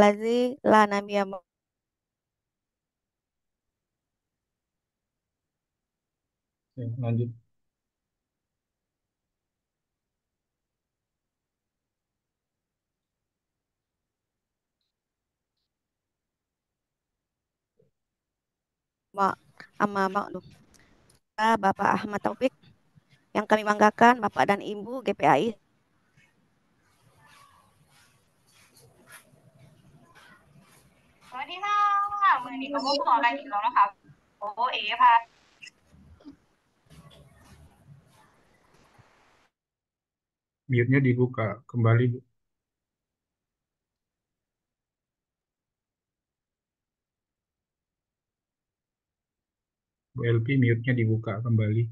Lazi la nabiyya Ya, lanjut. ma amma ba'du. Bapak Ahmad Taufik yang kami banggakan, Bapak dan Ibu GPAI. สวัสดีค่ะมือนี้ก็มาพอกันอีกแล้วนะคะโอเอพา Mute-nya dibuka kembali, Bu. Bu Elpi, mute-nya dibuka kembali.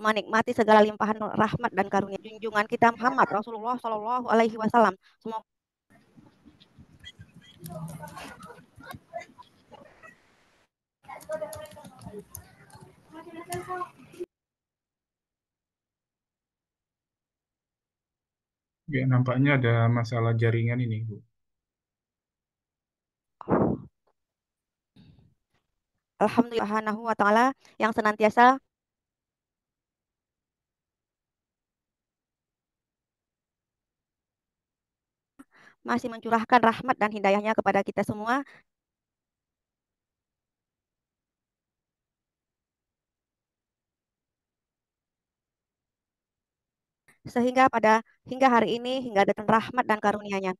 Menikmati segala limpahan rahmat dan karunia junjungan kita Muhammad Rasulullah Shallallahu Alaihi Wasallam. Semoga Ya, nampaknya ada masalah jaringan ini, Bu. Alhamdulillah Subhanahu wa Ta'ala yang senantiasa masih mencurahkan rahmat dan hidayahnya kepada kita semua, sehingga hingga hari ini hingga datang rahmat dan karunia-Nya.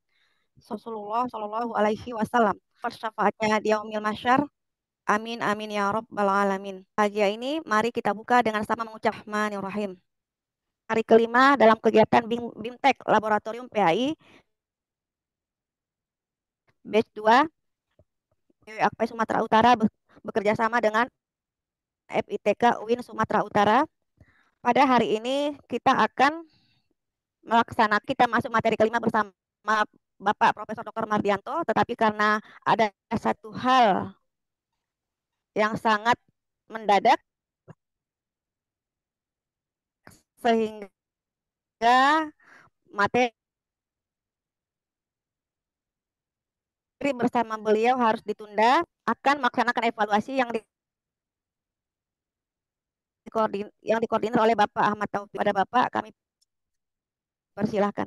Rasulullah Shallallahu Alaihi Wasallam syafaatnya di yaumil masyar. Amin amin ya rabbal alamin. Pagi ini mari kita buka dengan sama mengucap Bismillahirrahmanirrahim. Hari kelima dalam kegiatan BIMTEK Laboratorium PAI Batch 2 Akpai Sumatera Utara bekerja sama dengan FITK UIN Sumatera Utara. Pada hari ini kita masuk materi kelima bersama Bapak Profesor Dr. Mardianto, tetapi karena ada satu hal yang sangat mendadak sehingga materi bersama beliau harus ditunda, akan melaksanakan evaluasi yang dikoordinir oleh Bapak Ahmad Taufik. Pada Bapak kami persilahkan.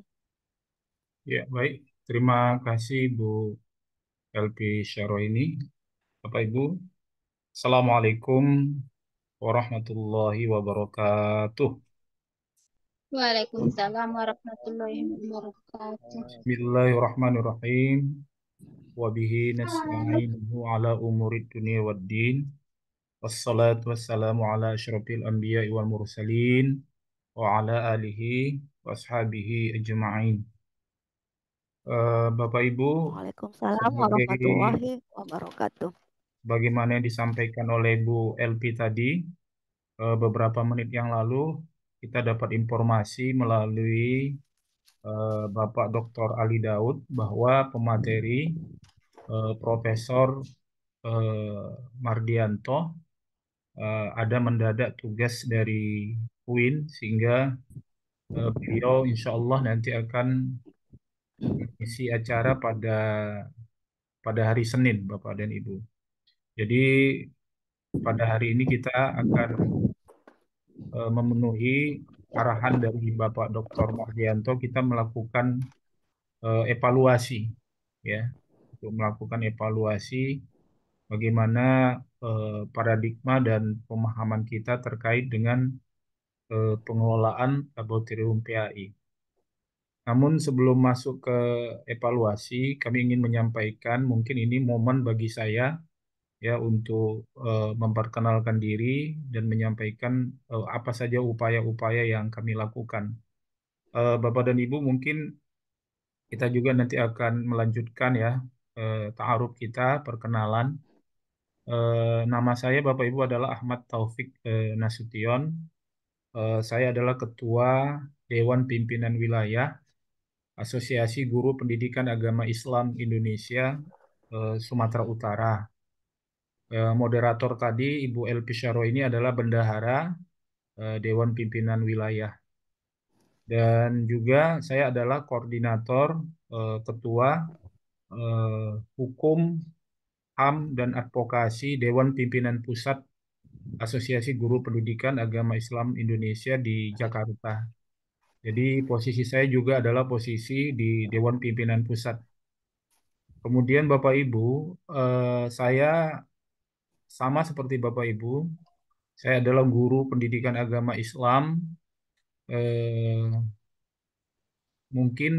Ya, baik. Terima kasih, Bu Elpi Syaroni. Bapak Ibu, Assalamualaikum warahmatullahi wabarakatuh. Waalaikumsalam warahmatullahi wabarakatuh. Bismillahirrahmanirrahim. Wabihi nasta'inuhu ala umurid dunia waddin. Wassalatu wassalamu ala asyrafil anbiya wal mursalin wa ala alihi wa ashabihi ajma'in. Bapak Ibu, Waalaikumsalam sebagai warahmatullahi wabarakatuh. bagaimana yang disampaikan oleh Bu Elpi tadi, beberapa menit yang lalu kita dapat informasi melalui Bapak Dr. Ali Daud bahwa pemateri Profesor Mardianto ada mendadak tugas dari UIN sehingga beliau insya Allah nanti akan mengisi acara pada hari Senin, Bapak dan Ibu. Jadi pada hari ini kita akan memenuhi arahan dari Bapak Dr. Mardianto, kita melakukan evaluasi, ya, untuk melakukan evaluasi bagaimana paradigma dan pemahaman kita terkait dengan pengelolaan laboratorium PAI. Namun sebelum masuk ke evaluasi, kami ingin menyampaikan mungkin ini momen bagi saya ya untuk memperkenalkan diri dan menyampaikan apa saja upaya-upaya yang kami lakukan. Bapak dan Ibu, mungkin kita juga nanti akan melanjutkan ya ta'aruf kita, perkenalan. Nama saya Bapak Ibu adalah Ahmad Taufik Nasution. Saya adalah Ketua Dewan Pimpinan Wilayah Asosiasi Guru Pendidikan Agama Islam Indonesia Sumatera Utara. Moderator tadi Ibu Elpi Syaro ini adalah bendahara Dewan Pimpinan Wilayah. Dan juga saya adalah koordinator ketua hukum, HAM, dan advokasi Dewan Pimpinan Pusat Asosiasi Guru Pendidikan Agama Islam Indonesia di Jakarta. Jadi posisi saya juga adalah posisi di Dewan Pimpinan Pusat. Kemudian Bapak Ibu, saya sama seperti Bapak Ibu, saya adalah guru pendidikan agama Islam. Eh, Mungkin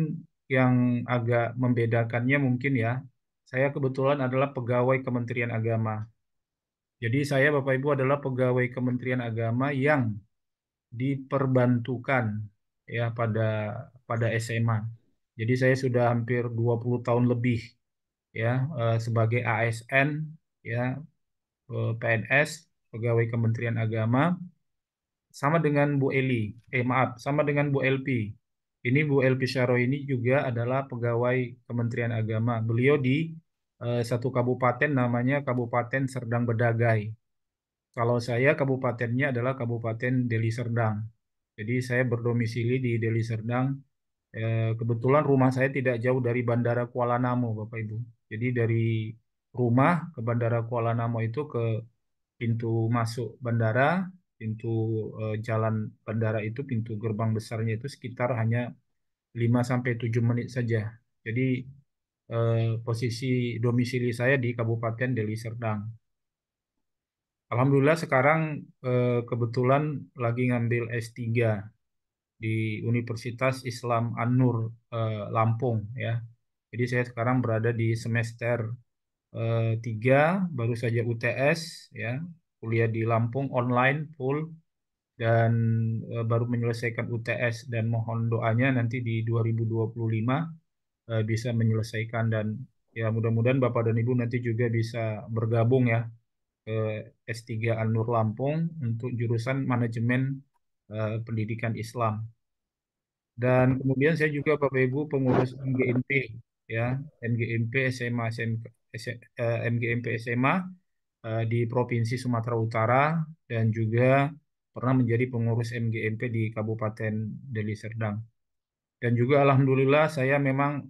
yang agak membedakannya mungkin ya, saya kebetulan adalah pegawai Kementerian Agama. Jadi saya Bapak Ibu adalah pegawai Kementerian Agama yang diperbantukan ya pada SMA. Jadi saya sudah hampir 20 tahun lebih ya sebagai ASN ya, PNS, pegawai Kementerian Agama, sama dengan Bu Eli, maaf, sama dengan Bu Elpi. Ini Bu Elpi Syaro ini juga adalah pegawai Kementerian Agama. Beliau di satu kabupaten namanya Kabupaten Serdang Bedagai. Kalau saya kabupatennya adalah Kabupaten Deli Serdang. Jadi saya berdomisili di Deli Serdang. Kebetulan rumah saya tidak jauh dari Bandara Kuala Namu, Bapak Ibu. Jadi dari rumah ke Bandara Kuala Namu itu ke pintu masuk bandara, pintu jalan bandara itu, pintu gerbang besarnya itu sekitar hanya 5 sampai 7 menit saja. Jadi posisi domisili saya di Kabupaten Deli Serdang. Alhamdulillah sekarang kebetulan lagi ngambil S3 di Universitas Islam An-Nur Lampung ya. Jadi saya sekarang berada di semester 3, baru saja UTS ya, kuliah di Lampung online full, dan baru menyelesaikan UTS, dan mohon doanya nanti di 2025 bisa menyelesaikan, dan ya mudah-mudahan Bapak dan Ibu nanti juga bisa bergabung ya ke S3 An-Nur Lampung untuk jurusan manajemen pendidikan Islam. Dan kemudian saya juga Bapak Ibu pengurus MGMP ya, MGMP SMA, MGMP SMA di Provinsi Sumatera Utara, dan juga pernah menjadi pengurus MGMP di Kabupaten Deli Serdang. Dan juga Alhamdulillah saya memang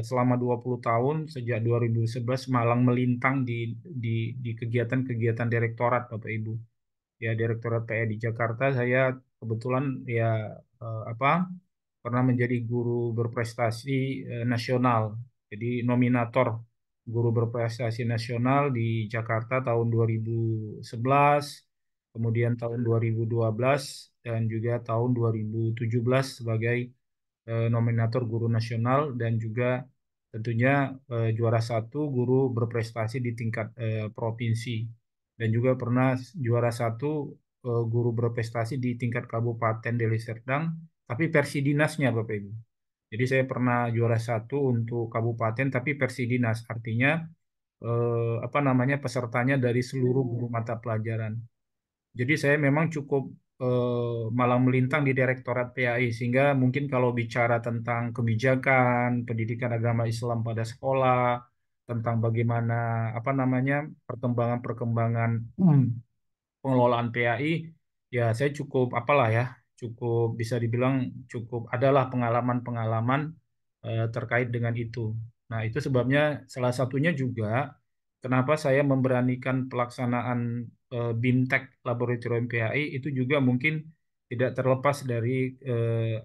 selama 20 tahun sejak 2011 malang melintang di kegiatan-kegiatan direktorat Bapak Ibu. Ya, Direktorat PE di Jakarta saya kebetulan ya apa pernah menjadi guru berprestasi nasional. Jadi nominator guru berprestasi nasional di Jakarta tahun 2011, kemudian tahun 2012, dan juga tahun 2017 sebagai nominator guru nasional, dan juga tentunya juara satu guru berprestasi di tingkat provinsi, dan juga pernah juara satu guru berprestasi di tingkat Kabupaten Deli Serdang, tapi versi dinasnya Bapak Ibu. Jadi saya pernah juara satu untuk kabupaten tapi versi dinas, artinya apa namanya, pesertanya dari seluruh guru mata pelajaran. Jadi saya memang cukup malang melintang di Direktorat PAI, sehingga mungkin kalau bicara tentang kebijakan pendidikan agama Islam pada sekolah, tentang bagaimana apa namanya perkembangan-perkembangan pengelolaan PAI, ya saya cukup apalah ya, cukup bisa dibilang cukup adalah pengalaman-pengalaman terkait dengan itu. Nah, itu sebabnya salah satunya juga kenapa saya memberanikan pelaksanaan BIMTEK Laboratorium PAI itu juga mungkin tidak terlepas dari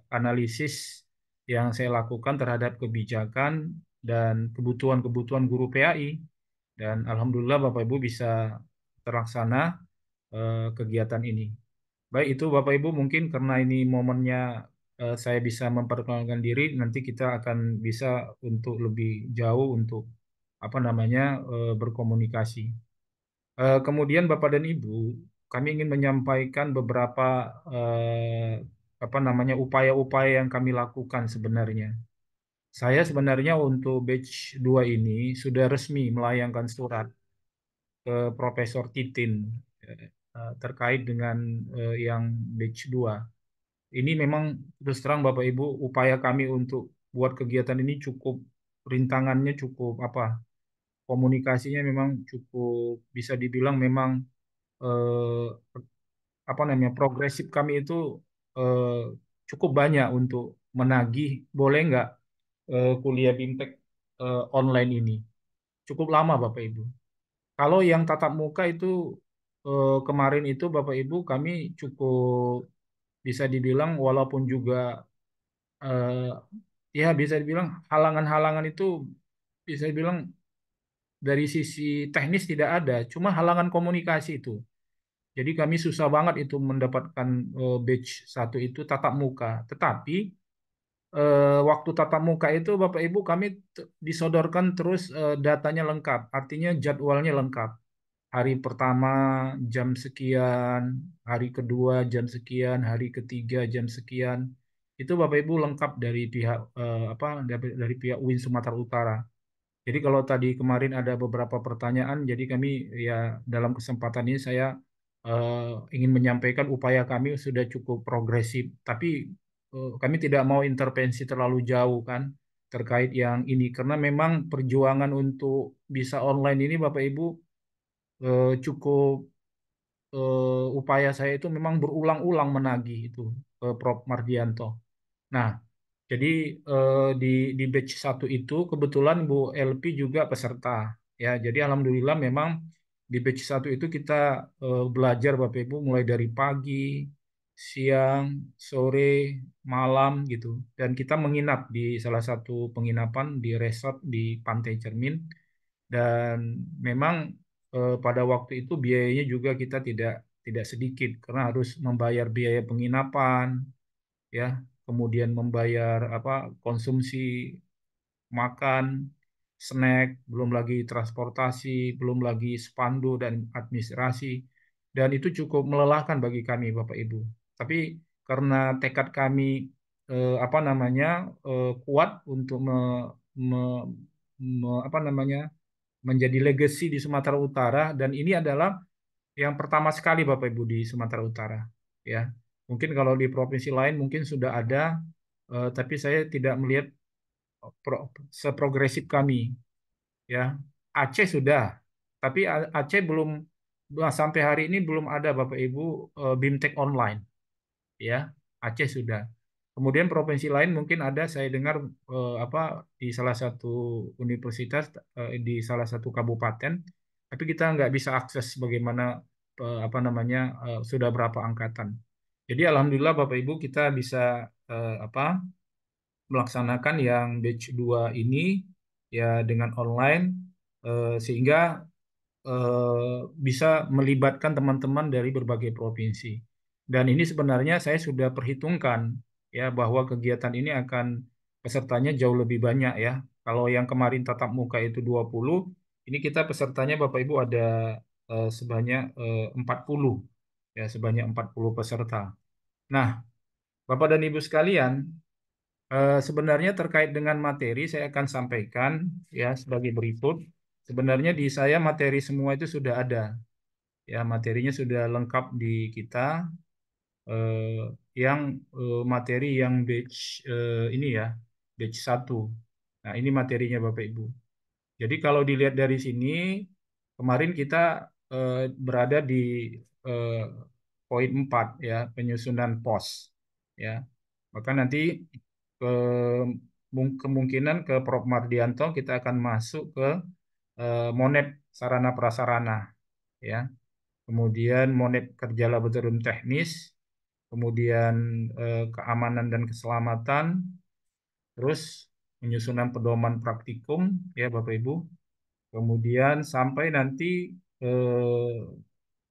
analisis yang saya lakukan terhadap kebijakan dan kebutuhan-kebutuhan guru PAI. Dan Alhamdulillah Bapak Ibu bisa terlaksana kegiatan ini. Baik, itu Bapak Ibu mungkin karena ini momennya saya bisa memperkenalkan diri, nanti kita akan bisa untuk lebih jauh untuk apa namanya berkomunikasi. Kemudian Bapak dan Ibu, kami ingin menyampaikan beberapa apa namanya upaya-upaya yang kami lakukan sebenarnya. Saya sebenarnya untuk batch 2 ini sudah resmi melayangkan surat ke Profesor Titin terkait dengan yang batch 2. Ini memang terus terang Bapak Ibu upaya kami untuk buat kegiatan ini cukup rintangannya cukup apa komunikasinya memang cukup bisa dibilang memang eh, apa namanya progresif kami itu eh, cukup banyak untuk menagih boleh nggak kuliah BIMTEK online ini cukup lama Bapak Ibu. Kalau yang tatap muka itu kemarin itu Bapak Ibu kami cukup bisa dibilang walaupun juga eh, ya bisa dibilang halangan-halangan itu bisa dibilang dari sisi teknis tidak ada, cuma halangan komunikasi itu. Jadi kami susah banget itu mendapatkan batch satu itu tatap muka. Tetapi waktu tatap muka itu Bapak Ibu kami disodorkan terus datanya lengkap, artinya jadwalnya lengkap. Hari pertama jam sekian, hari kedua jam sekian, hari ketiga jam sekian. Itu Bapak Ibu lengkap dari pihak apa dari pihak UIN Sumatera Utara. Jadi kalau tadi kemarin ada beberapa pertanyaan, jadi kami ya dalam kesempatan ini saya ingin menyampaikan upaya kami sudah cukup progresif, tapi kami tidak mau intervensi terlalu jauh kan terkait yang ini karena memang perjuangan untuk bisa online ini Bapak Ibu cukup upaya saya itu memang berulang-ulang menagih itu ke Prof. Mardianto. Nah, jadi di batch satu itu kebetulan Bu LP juga peserta ya. Jadi alhamdulillah memang di batch satu itu kita belajar Bapak Ibu mulai dari pagi, siang, sore, malam gitu. Dan kita menginap di salah satu penginapan di resort di Pantai Cermin dan memang pada waktu itu biayanya juga kita tidak tidak sedikit karena harus membayar biaya penginapan ya, kemudian membayar apa konsumsi makan, snack, belum lagi transportasi, belum lagi spanduk dan administrasi. Dan itu cukup melelahkan bagi kami, Bapak Ibu. Tapi karena tekad kami apa namanya kuat untuk me- apa namanya menjadi legacy di Sumatera Utara dan ini adalah yang pertama sekali Bapak Ibu di Sumatera Utara ya. Mungkin kalau di provinsi lain mungkin sudah ada tapi saya tidak melihat seprogresif kami ya. Aceh sudah, tapi Aceh belum sampai hari ini belum ada Bapak Ibu BIMTEK online ya. Aceh sudah. Kemudian provinsi lain mungkin ada saya dengar apa di salah satu universitas di salah satu kabupaten, tapi kita nggak bisa akses bagaimana apa namanya sudah berapa angkatan. Jadi alhamdulillah Bapak Ibu kita bisa apa melaksanakan yang batch 2 ini ya dengan online sehingga bisa melibatkan teman-teman dari berbagai provinsi. Dan ini sebenarnya saya sudah perhitungkan ya bahwa kegiatan ini akan pesertanya jauh lebih banyak ya. Kalau yang kemarin tatap muka itu 20, ini kita pesertanya Bapak Ibu ada sebanyak 40 ya, sebanyak 40 peserta. Nah, Bapak dan Ibu sekalian, sebenarnya terkait dengan materi saya akan sampaikan ya sebagai berikut. Sebenarnya di saya materi semua itu sudah ada. Ya, materinya sudah lengkap di kita. eh, yang materi yang batch ini ya, batch satu. Nah, ini materinya Bapak Ibu. Jadi kalau dilihat dari sini, kemarin kita berada di eh, poin 4 ya, penyusunan pos. Ya, maka nanti ke kemungkinan ke Prof. Mardianto kita akan masuk ke Monet sarana prasarana ya. Kemudian Monet kerja laboratorium teknis, kemudian keamanan dan keselamatan, terus penyusunan pedoman praktikum ya Bapak Ibu. Kemudian sampai nanti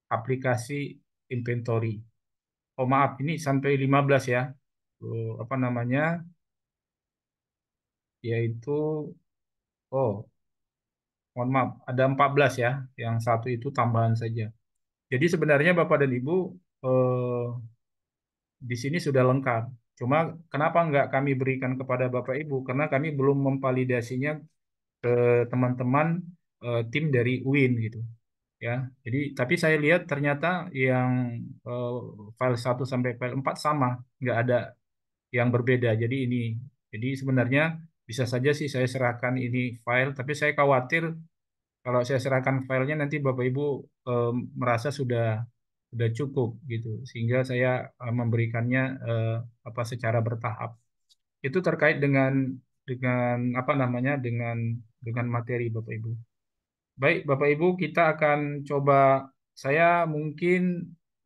aplikasi inventory. Oh maaf, ini sampai 15 ya. Apa namanya? Yaitu oh mohon maaf, ada 14 ya. Yang satu itu tambahan saja. Jadi sebenarnya Bapak dan Ibu eh, di sini sudah lengkap. Cuma kenapa nggak kami berikan kepada Bapak Ibu? Karena kami belum memvalidasinya ke teman-teman tim dari UIN gitu. Ya, jadi tapi saya lihat ternyata yang eh, file 1 sampai file 4 sama, nggak ada yang berbeda. Jadi ini Jadi sebenarnya bisa saja sih saya serahkan ini file, tapi saya khawatir kalau saya serahkan filenya nanti Bapak Ibu merasa sudah cukup gitu, sehingga saya memberikannya apa secara bertahap. Itu terkait dengan apa namanya dengan materi Bapak Ibu. Baik Bapak Ibu, kita akan coba saya mungkin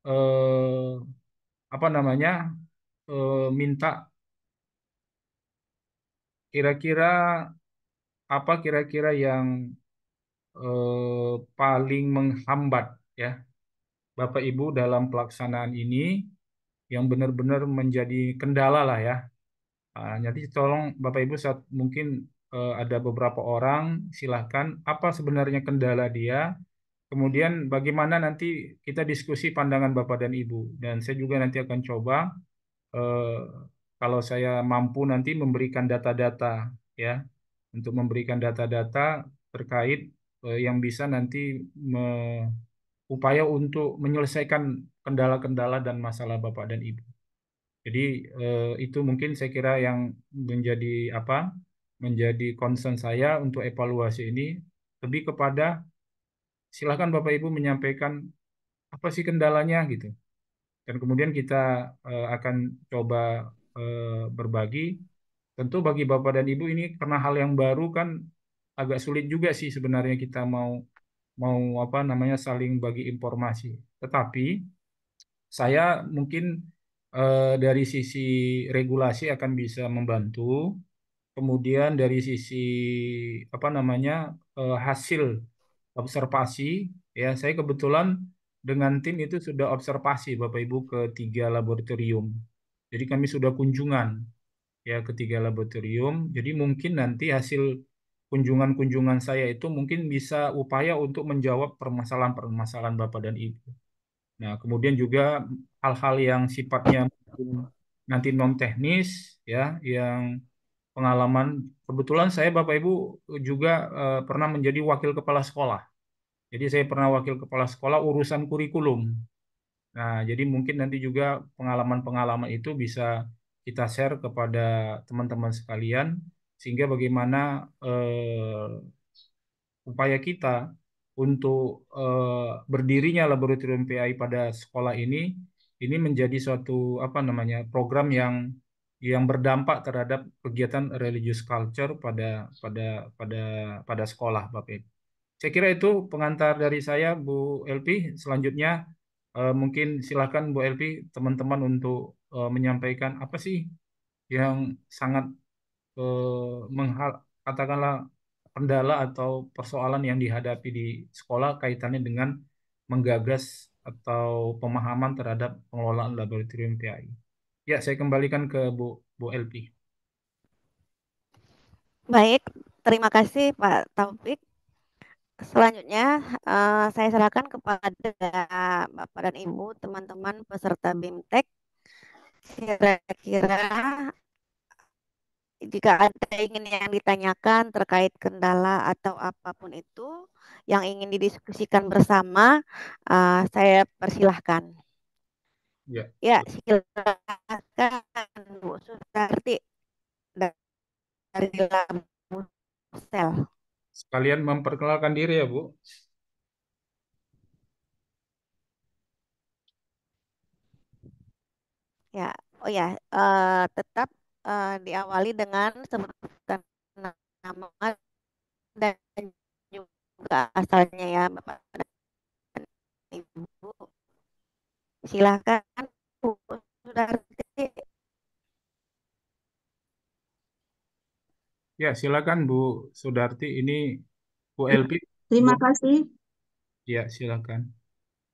eh, apa namanya minta kira-kira apa kira-kira yang paling menghambat ya Bapak Ibu dalam pelaksanaan ini yang benar-benar menjadi kendala lah ya. Jadi tolong Bapak Ibu saat mungkin ada beberapa orang silahkan apa sebenarnya kendala dia. Kemudian bagaimana nanti kita diskusi pandangan Bapak dan Ibu. Dan saya juga nanti akan coba eh, kalau saya mampu nanti memberikan data-data ya untuk memberikan data-data terkait yang bisa nanti upaya untuk menyelesaikan kendala-kendala dan masalah Bapak dan Ibu. Jadi itu mungkin saya kira yang menjadi apa? Menjadi concern saya untuk evaluasi ini lebih kepada silakan Bapak Ibu menyampaikan apa sih kendalanya gitu. Dan kemudian kita akan coba berbagi. Tentu bagi Bapak dan Ibu ini karena hal yang baru kan agak sulit juga sih sebenarnya kita mau mau apa namanya saling bagi informasi. Tetapi saya mungkin dari sisi regulasi akan bisa membantu. Kemudian dari sisi apa namanya hasil observasi, ya saya kebetulan dengan tim itu sudah observasi Bapak Ibu ke 3 laboratorium. Jadi kami sudah kunjungan ya ke 3 laboratorium. Jadi mungkin nanti hasil kunjungan-kunjungan saya itu mungkin bisa upaya untuk menjawab permasalahan-permasalahan Bapak dan Ibu. Nah, kemudian juga hal-hal yang sifatnya mungkin nanti non teknis ya, yang pengalaman kebetulan saya Bapak Ibu juga pernah menjadi wakil kepala sekolah. Jadi saya pernah wakil kepala sekolah urusan kurikulum. Nah, jadi mungkin nanti juga pengalaman-pengalaman itu bisa kita share kepada teman-teman sekalian sehingga bagaimana upaya kita untuk berdirinya laboratorium PAI pada sekolah ini menjadi suatu apa namanya program yang berdampak terhadap kegiatan religious culture pada pada pada sekolah Bapak Ibu. Saya kira itu pengantar dari saya Bu Elpi. Selanjutnya mungkin silakan Bu Elpi teman-teman untuk menyampaikan apa sih yang sangat katakanlah kendala atau persoalan yang dihadapi di sekolah kaitannya dengan menggagas atau pemahaman terhadap pengelolaan laboratorium PAI. Ya, saya kembalikan ke Bu Elpi. Baik, terima kasih Pak Taufik. Selanjutnya, saya serahkan kepada Bapak dan Ibu, teman-teman peserta BIMTEK. Kira-kira jika ada ingin yang ditanyakan terkait kendala atau apapun itu yang ingin didiskusikan bersama, saya persilahkan. Ya, Ya, silakan Bu Sutarti dari Labusel. sekalian memperkenalkan diri ya Bu. Ya, oh ya, tetap diawali dengan sebutan nama dan juga asalnya ya Bapak dan Ibu. Silakan Bu Sudarti. Ya, silakan Bu Sudarti. Ini Bu Elpi. Bu, Terima kasih. ya silakan.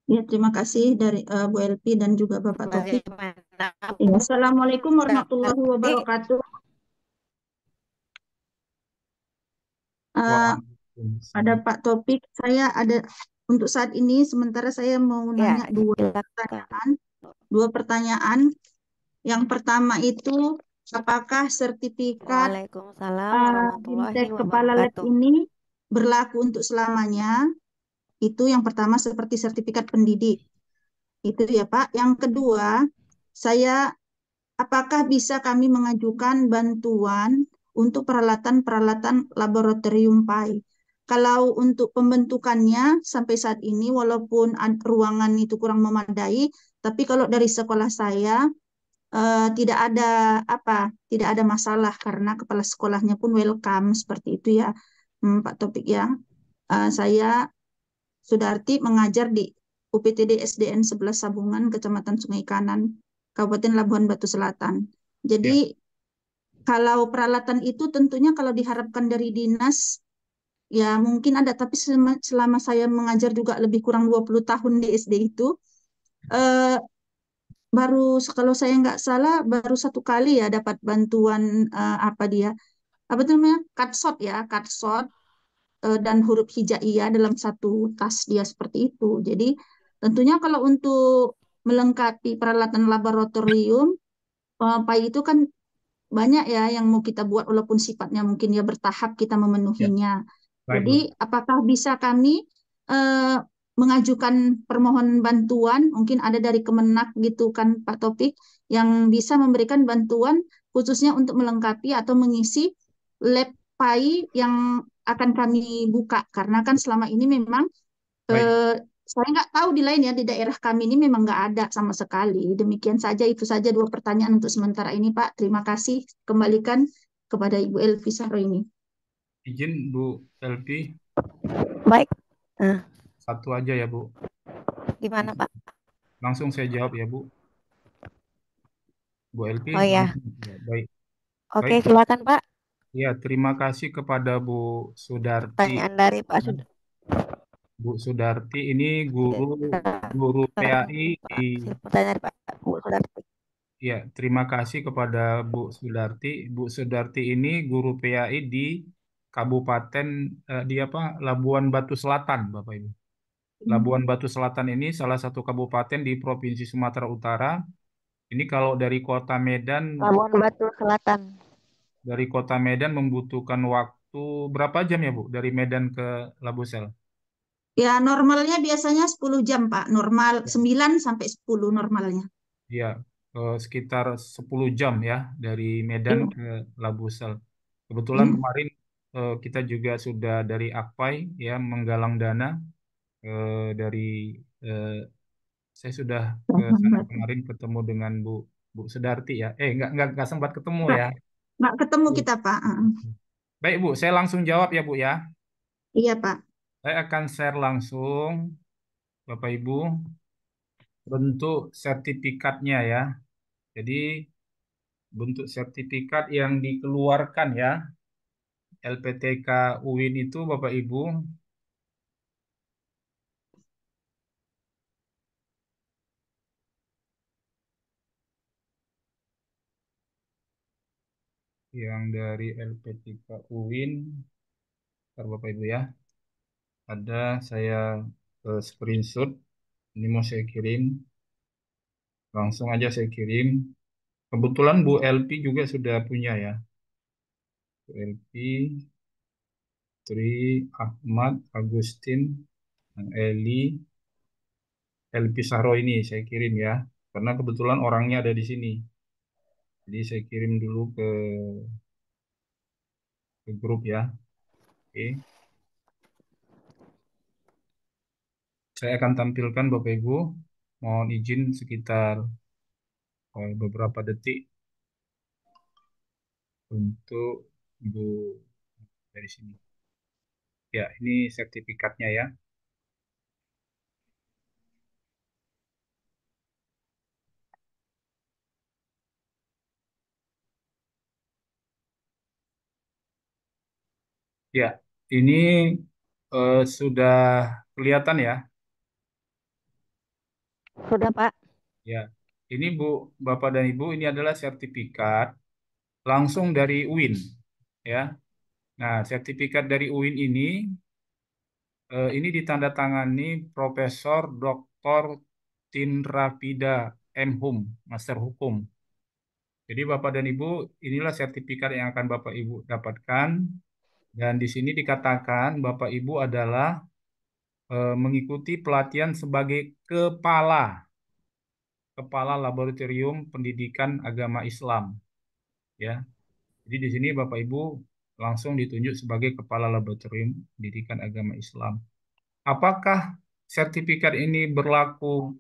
Ya, terima kasih dari Bu Elpi dan juga Bapak Taufik. Bagaimana Ya, Bu Assalamualaikum warahmatullahi Sudarti? wabarakatuh. Eh, Ada Waalaikumsalam. Pak Topik, saya ada untuk saat ini sementara saya mau Ya, nanya silakan. dua pertanyaan. Yang pertama itu apakah sertifikat Waalaikumsalam warahmatullahi BIMTEK Kepala Lab wabarakatuh. ini berlaku untuk selamanya? Itu yang pertama seperti sertifikat pendidik. Itu ya Pak. Yang kedua, saya apakah bisa kami mengajukan bantuan untuk peralatan-peralatan laboratorium PAI? Kalau untuk pembentukannya sampai saat ini, walaupun ruangan itu kurang memadai, tapi kalau dari sekolah saya tidak ada tidak ada masalah karena kepala sekolahnya pun welcome seperti itu ya, Pak Topik ya. Saya Sudarti mengajar di UPTD SDN 11 Sabungan, Kecamatan Sungai Kanan, Kabupaten Labuhan Batu Selatan. Ya, Jadi kalau peralatan itu tentunya kalau diharapkan dari dinas, ya mungkin ada, tapi selama saya mengajar juga lebih kurang 20 tahun di SD itu, eh, baru kalau saya nggak salah baru satu kali ya dapat bantuan apa itu namanya cutshot ya cutshot dan huruf hijaiyah dalam satu tas dia seperti itu. Jadi tentunya kalau untuk melengkapi peralatan laboratorium, PAI itu kan banyak ya yang mau kita buat walaupun sifatnya mungkin ya bertahap kita ya, memenuhinya. baik Jadi Bu. apakah bisa kami eh, mengajukan permohonan bantuan, mungkin ada dari Kemenak gitu kan Pak Topik, yang bisa memberikan bantuan khususnya untuk melengkapi atau mengisi lab PAI yang akan kami buka. Karena kan selama ini memang Baik, eh, saya nggak tahu di lain ya, di daerah kami ini memang nggak ada sama sekali. Demikian saja, itu saja dua pertanyaan untuk sementara ini, Pak. Terima kasih. Kembalikan kepada Ibu Elvi Sahro ini. izin Bu Elvi, Baik. Nah, satu aja ya Bu. gimana Pak? Langsung saya jawab ya Bu. Bu Elvi Oh ya, langsung. Ya, baik, oke baik. silakan Pak. Ya, terima kasih kepada Bu Sudarti. Pertanyaan dari Pak Ya, Sudah. Bu Sudarti ini guru PAI di. Pertanyaan dari Pak Bu Sudarti. Ya, terima kasih kepada Bu Sudarti. Bu Sudarti ini guru PAI di Kabupaten di apa? Labuan Batu Selatan, Bapak Ibu. Labuan Batu Selatan ini salah satu kabupaten di Provinsi Sumatera Utara. Ini kalau Labuan Batu Selatan. dari kota Medan membutuhkan waktu berapa jam ya Bu? Dari Medan ke Labusel? Ya, normalnya biasanya 10 jam, Pak. Normal 9 sampai 10 normalnya. Ya, sekitar 10 jam ya dari Medan Iya. ke Labusel. Kebetulan Iya. kemarin kita juga sudah dari Akpai ya menggalang dana dari eh, saya sudah ke sana Alhamdulillah. kemarin ketemu dengan Bu Sudarti ya. Nggak sempat ketemu Nggak, ya. nggak ketemu kita, Pak. Baik Bu, saya langsung jawab ya Bu ya. Iya, Pak. Saya akan share langsung Bapak Ibu bentuk sertifikatnya ya. Jadi bentuk sertifikat yang dikeluarkan ya LPTK UIN itu Bapak Ibu yang dari LPTK UIN, ntar Bapak Ibu ya, ada saya screenshot, ini mau saya kirim, langsung aja saya kirim. Kebetulan Bu LP juga sudah punya ya, Bu LP, Tri, Ahmad, Agustin, Eli, LP Saro ini saya kirim ya, karena kebetulan orangnya ada di sini. Jadi saya kirim dulu ke grup ya. Oke. Saya akan tampilkan Bapak Ibu. Mohon izin sekitar beberapa detik untuk Bu dari sini. Ya, ini sertifikatnya ya. Ya, ini sudah kelihatan ya. Sudah Pak. Ya, ini Bu, Bapak dan Ibu, ini adalah sertifikat langsung dari UIN. Ya, nah sertifikat dari UIN ini ditandatangani Profesor Dr. Tinrafida M. Hum, Master Hukum. Jadi Bapak dan Ibu, inilah sertifikat yang akan Bapak Ibu dapatkan. Dan di sini dikatakan Bapak Ibu adalah mengikuti pelatihan sebagai kepala. Kepala Laboratorium Pendidikan Agama Islam, ya. Jadi di sini Bapak Ibu langsung ditunjuk sebagai Kepala Laboratorium Pendidikan Agama Islam. Apakah sertifikat ini berlaku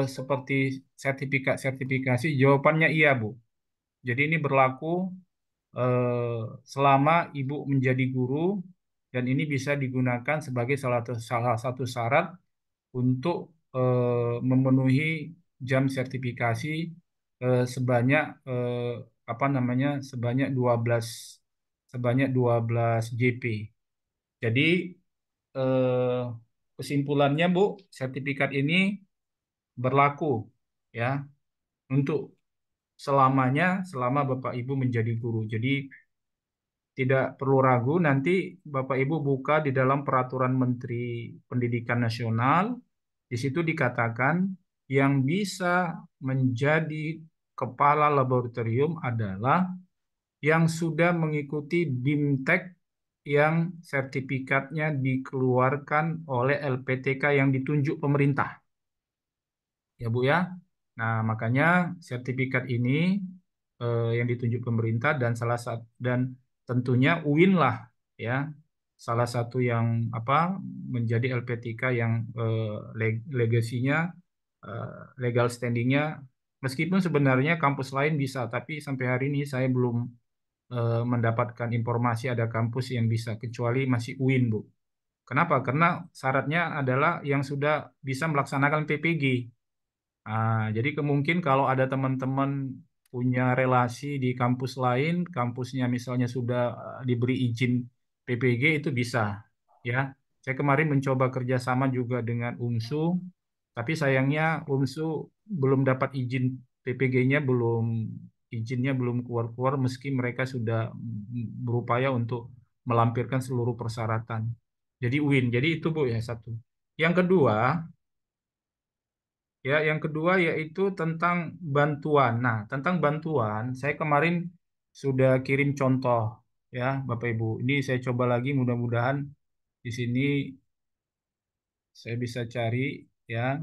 seperti sertifikat sertifikasi? Jawabannya iya, Bu. Jadi ini berlaku selama Ibu menjadi guru, dan ini bisa digunakan sebagai salah satu syarat untuk memenuhi jam sertifikasi sebanyak apa namanya sebanyak 12 JP. Jadi eh, kesimpulannya, Bu, sertifikat ini berlaku ya untuk selamanya selama Bapak Ibu menjadi guru. Jadi tidak perlu ragu, nanti Bapak Ibu buka di dalam Peraturan Menteri Pendidikan Nasional. Di situ dikatakan yang bisa menjadi kepala laboratorium adalah yang sudah mengikuti BIMTEK yang sertifikatnya dikeluarkan oleh LPTK yang ditunjuk pemerintah. Ya, Bu, ya. Nah, makanya sertifikat ini yang ditunjuk pemerintah, dan dan tentunya UIN lah, ya, salah satu yang apa menjadi LPTK yang legasinya, eh, legal standingnya, meskipun sebenarnya kampus lain bisa, tapi sampai hari ini saya belum mendapatkan informasi ada kampus yang bisa, kecuali masih UIN, Bu. Kenapa? Karena syaratnya adalah yang sudah bisa melaksanakan PPG. Jadi kemungkin kalau ada teman-teman punya relasi di kampus lain, kampusnya misalnya sudah diberi izin PPG, itu bisa, ya. Saya kemarin mencoba kerjasama juga dengan UMSU, tapi sayangnya UMSU belum dapat izin PPG-nya, izinnya belum keluar-keluar, meski mereka sudah berupaya untuk melampirkan seluruh persyaratan. Jadi UIN, jadi itu, Bu, ya, satu. Yang kedua, Ya, yang kedua yaitu tentang bantuan. Nah, tentang bantuan, saya kemarin sudah kirim contoh, ya, Bapak Ibu. Ini saya coba lagi, mudah-mudahan di sini saya bisa cari, ya.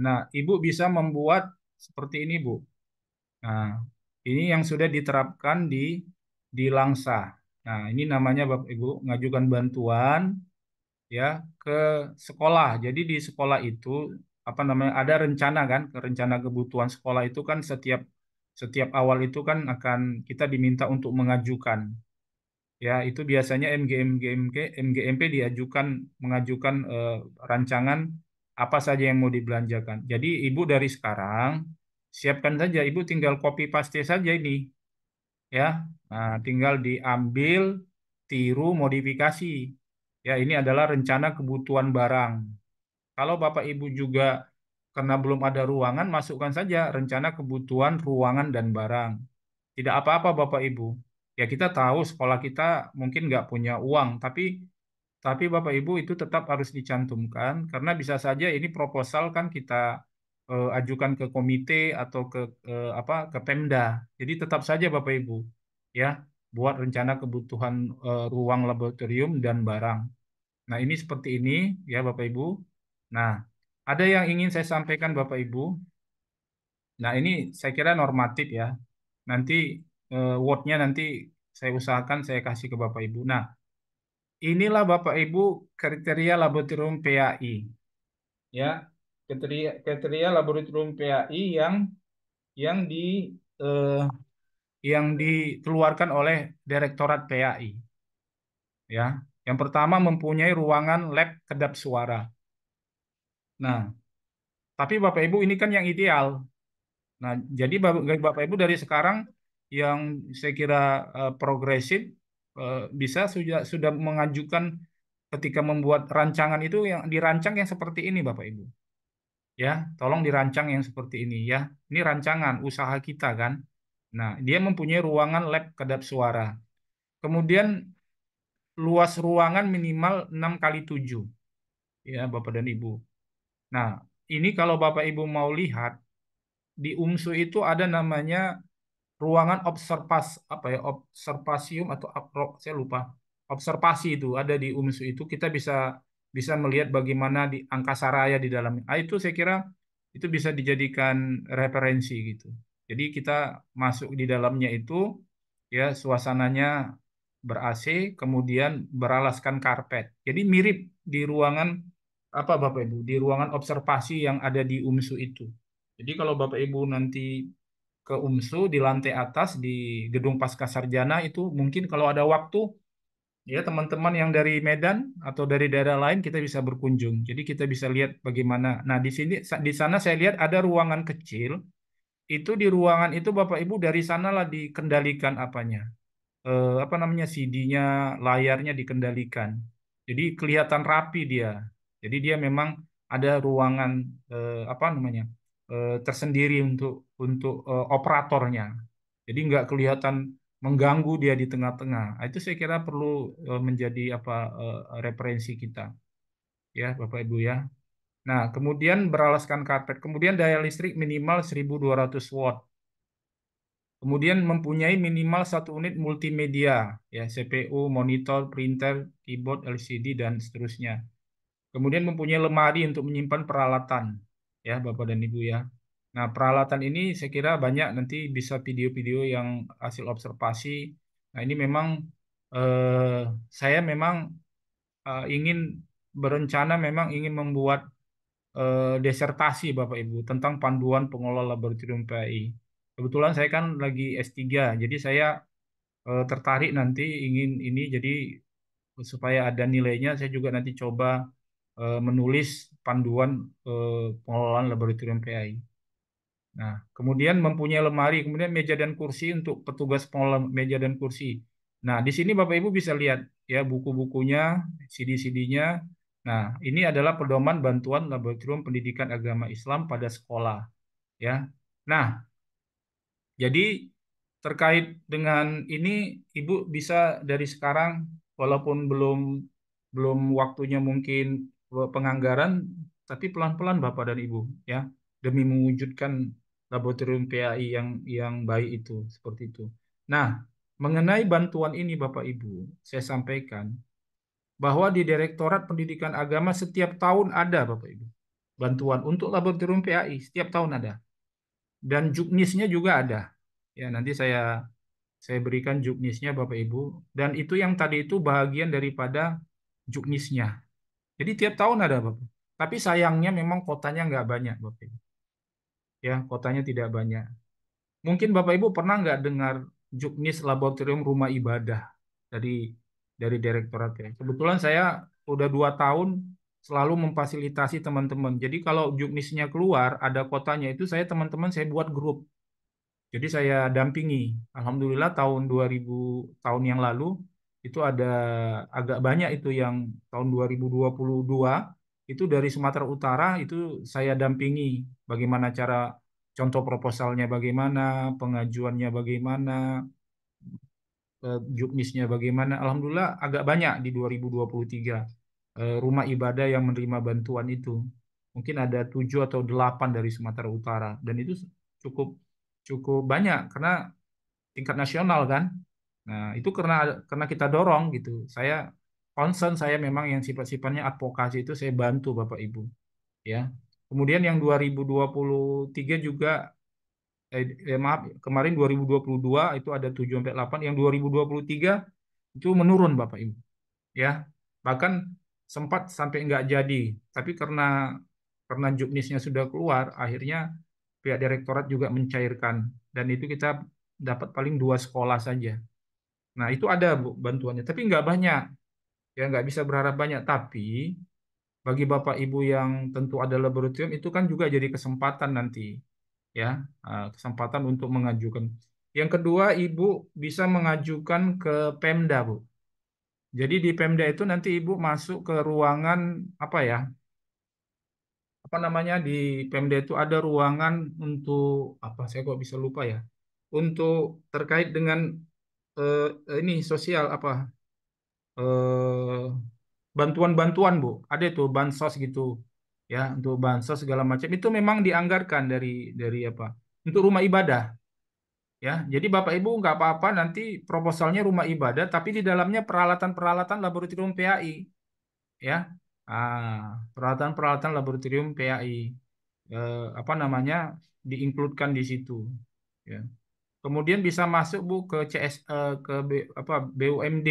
Nah, Ibu bisa membuat seperti ini, Bu. Nah, ini yang sudah diterapkan di Langsa. Nah, ini namanya, Bapak Ibu, ngajukan bantuan, ya, ke sekolah. Jadi di sekolah itu apa namanya, ada rencana kan, rencana kebutuhan sekolah itu kan setiap setiap awal itu kan akan kita diminta untuk mengajukan, ya, itu biasanya MGMP diajukan, mengajukan rancangan apa saja yang mau dibelanjakan. Jadi Ibu dari sekarang siapkan saja, Ibu tinggal copy paste saja ini, ya. Nah, tinggal diambil, tiru, modifikasi. Ya, ini adalah rencana kebutuhan barang. Kalau Bapak Ibu juga karena belum ada ruangan, masukkan saja rencana kebutuhan ruangan dan barang. Tidak apa-apa, Bapak Ibu. Ya, kita tahu sekolah kita mungkin nggak punya uang, tapi Bapak Ibu itu tetap harus dicantumkan, karena bisa saja ini proposal kan kita ajukan ke komite atau ke Pemda. Jadi tetap saja Bapak Ibu, ya, buat rencana kebutuhan ruang laboratorium dan barang. Nah, ini seperti ini, ya, Bapak Ibu. Nah, ada yang ingin saya sampaikan, Bapak Ibu. Nah, ini saya kira normatif, ya. Nanti wordnya nanti saya usahakan saya kasih ke Bapak Ibu. Nah, inilah Bapak Ibu kriteria laboratorium PAI, ya. Kriteria laboratorium PAI yang di eh, yang dikeluarkan oleh Direktorat PAI, ya. Yang pertama, mempunyai ruangan lab kedap suara. Nah, tapi Bapak Ibu ini kan yang ideal. Nah, jadi Bapak Ibu dari sekarang yang saya kira progresif, bisa sudah mengajukan ketika membuat rancangan itu, yang dirancang yang seperti ini, Bapak Ibu. Ya, tolong dirancang yang seperti ini, ya. Ini rancangan usaha kita kan. Nah, dia mempunyai ruangan lab kedap suara. Kemudian luas ruangan minimal 6 kali 7, ya, Bapak dan Ibu. Nah, ini kalau Bapak Ibu mau lihat, di UMSU itu ada namanya ruangan apa ya, observasium atau saya lupa, observasi itu ada di UMSU. Itu kita bisa bisa melihat bagaimana di angkasa raya di dalamnya. Itu saya kira itu bisa dijadikan referensi gitu. Jadi kita masuk di dalamnya itu ya suasananya ber-AC, kemudian beralaskan karpet. Jadi mirip di ruangan apa Bapak Ibu, di ruangan observasi yang ada di UMSU itu. Jadi kalau Bapak Ibu nanti ke UMSU di lantai atas di gedung Pascasarjana itu mungkin kalau ada waktu ya teman-teman yang dari Medan atau dari daerah lain kita bisa berkunjung. Jadi kita bisa lihat bagaimana. Nah, di sini di sana saya lihat ada ruangan kecil. Itu di ruangan itu Bapak Ibu dari sanalah dikendalikan apanya. Apa namanya CD-nya, layarnya dikendalikan. Jadi kelihatan rapi dia. Jadi dia memang ada ruangan apa namanya? Tersendiri untuk operatornya. Jadi nggak kelihatan mengganggu dia di tengah-tengah. Nah, itu saya kira perlu menjadi apa referensi kita ya Bapak Ibu ya. Nah, kemudian beralaskan karpet. Kemudian daya listrik minimal 1.200 watt. Kemudian mempunyai minimal satu unit multimedia, ya CPU, monitor, printer, keyboard, LCD dan seterusnya. Kemudian mempunyai lemari untuk menyimpan peralatan, ya Bapak dan Ibu ya. Nah, peralatan ini saya kira banyak nanti bisa video-video yang hasil observasi. Nah, ini memang eh, saya memang ingin berencana memang ingin membuat desertasi Bapak Ibu tentang panduan pengelola laboratorium PAI. Kebetulan saya kan lagi S3, jadi saya tertarik nanti ingin ini jadi supaya ada nilainya saya juga nanti coba menulis panduan pengelolaan laboratorium PAI. Nah, kemudian mempunyai lemari, kemudian meja dan kursi untuk petugas pengelola meja dan kursi. Nah, di sini Bapak Ibu bisa lihat ya buku-bukunya, CD-CD-nya. Nah, ini adalah pedoman bantuan Laboratorium Pendidikan Agama Islam pada sekolah ya. Nah, jadi terkait dengan ini Ibu bisa dari sekarang walaupun belum belum waktunya mungkin penganggaran tapi pelan-pelan Bapak dan Ibu ya demi mewujudkan laboratorium PAI yang baik itu seperti itu. Nah, mengenai bantuan ini Bapak Ibu, saya sampaikan bahwa di Direktorat Pendidikan Agama setiap tahun ada Bapak Ibu bantuan untuk laboratorium PAI setiap tahun ada dan juknisnya juga ada. Ya, nanti saya berikan juknisnya Bapak Ibu dan itu yang tadi itu bagian daripada juknisnya. Jadi tiap tahun ada Bapak. Tapi sayangnya memang kotanya nggak banyak Bapak Ibu. Ya, kotanya tidak banyak. Mungkin Bapak Ibu pernah nggak dengar juknis laboratorium rumah ibadah dari dari direktorat ya. Kebetulan saya udah 2 tahun selalu memfasilitasi teman-teman. Jadi kalau juknisnya keluar ada kotanya itu saya teman-teman saya buat grup. Jadi saya dampingi. Alhamdulillah tahun 2000 tahun yang lalu itu ada agak banyak itu yang tahun 2022 itu dari Sumatera Utara itu saya dampingi bagaimana cara contoh proposalnya bagaimana, pengajuannya bagaimana, juknisnya bagaimana. Alhamdulillah agak banyak di 2023 rumah ibadah yang menerima bantuan itu. Mungkin ada 7 atau 8 dari Sumatera Utara dan itu cukup cukup banyak karena tingkat nasional kan. Nah, itu karena kita dorong gitu. Saya concern saya memang yang sifat-sifatnya advokasi itu saya bantu Bapak Ibu ya. Kemudian yang 2023 juga maaf kemarin 2022 itu ada 7 sampai 8, yang 2023 itu menurun Bapak Ibu ya. Bahkan sempat sampai nggak jadi, tapi karena juknisnya sudah keluar, akhirnya pihak direktorat juga mencairkan dan itu kita dapat paling 2 sekolah saja. Nah, itu ada Bu bantuannya, tapi nggak banyak. Ya, nggak bisa berharap banyak. Tapi bagi Bapak Ibu yang tentu ada laboratorium, itu kan juga jadi kesempatan nanti. Ya, kesempatan untuk mengajukan. Yang kedua, Ibu bisa mengajukan ke Pemda, Bu. Jadi di Pemda itu nanti Ibu masuk ke ruangan, apa ya, apa namanya, di Pemda itu ada ruangan untuk, apa, saya kok bisa lupa ya. Untuk terkait dengan ini sosial apa eh, bantuan-bantuan Bu, ada itu bansos gitu ya untuk bansos segala macam itu memang dianggarkan dari apa untuk rumah ibadah ya. Jadi Bapak Ibu nggak apa-apa nanti proposalnya rumah ibadah tapi di dalamnya peralatan-peralatan laboratorium PAI ya. Peralatan-peralatan laboratorium PAI. apa namanya diinkludkan di situ. Ya. Kemudian bisa masuk Bu ke ke apa BUMD.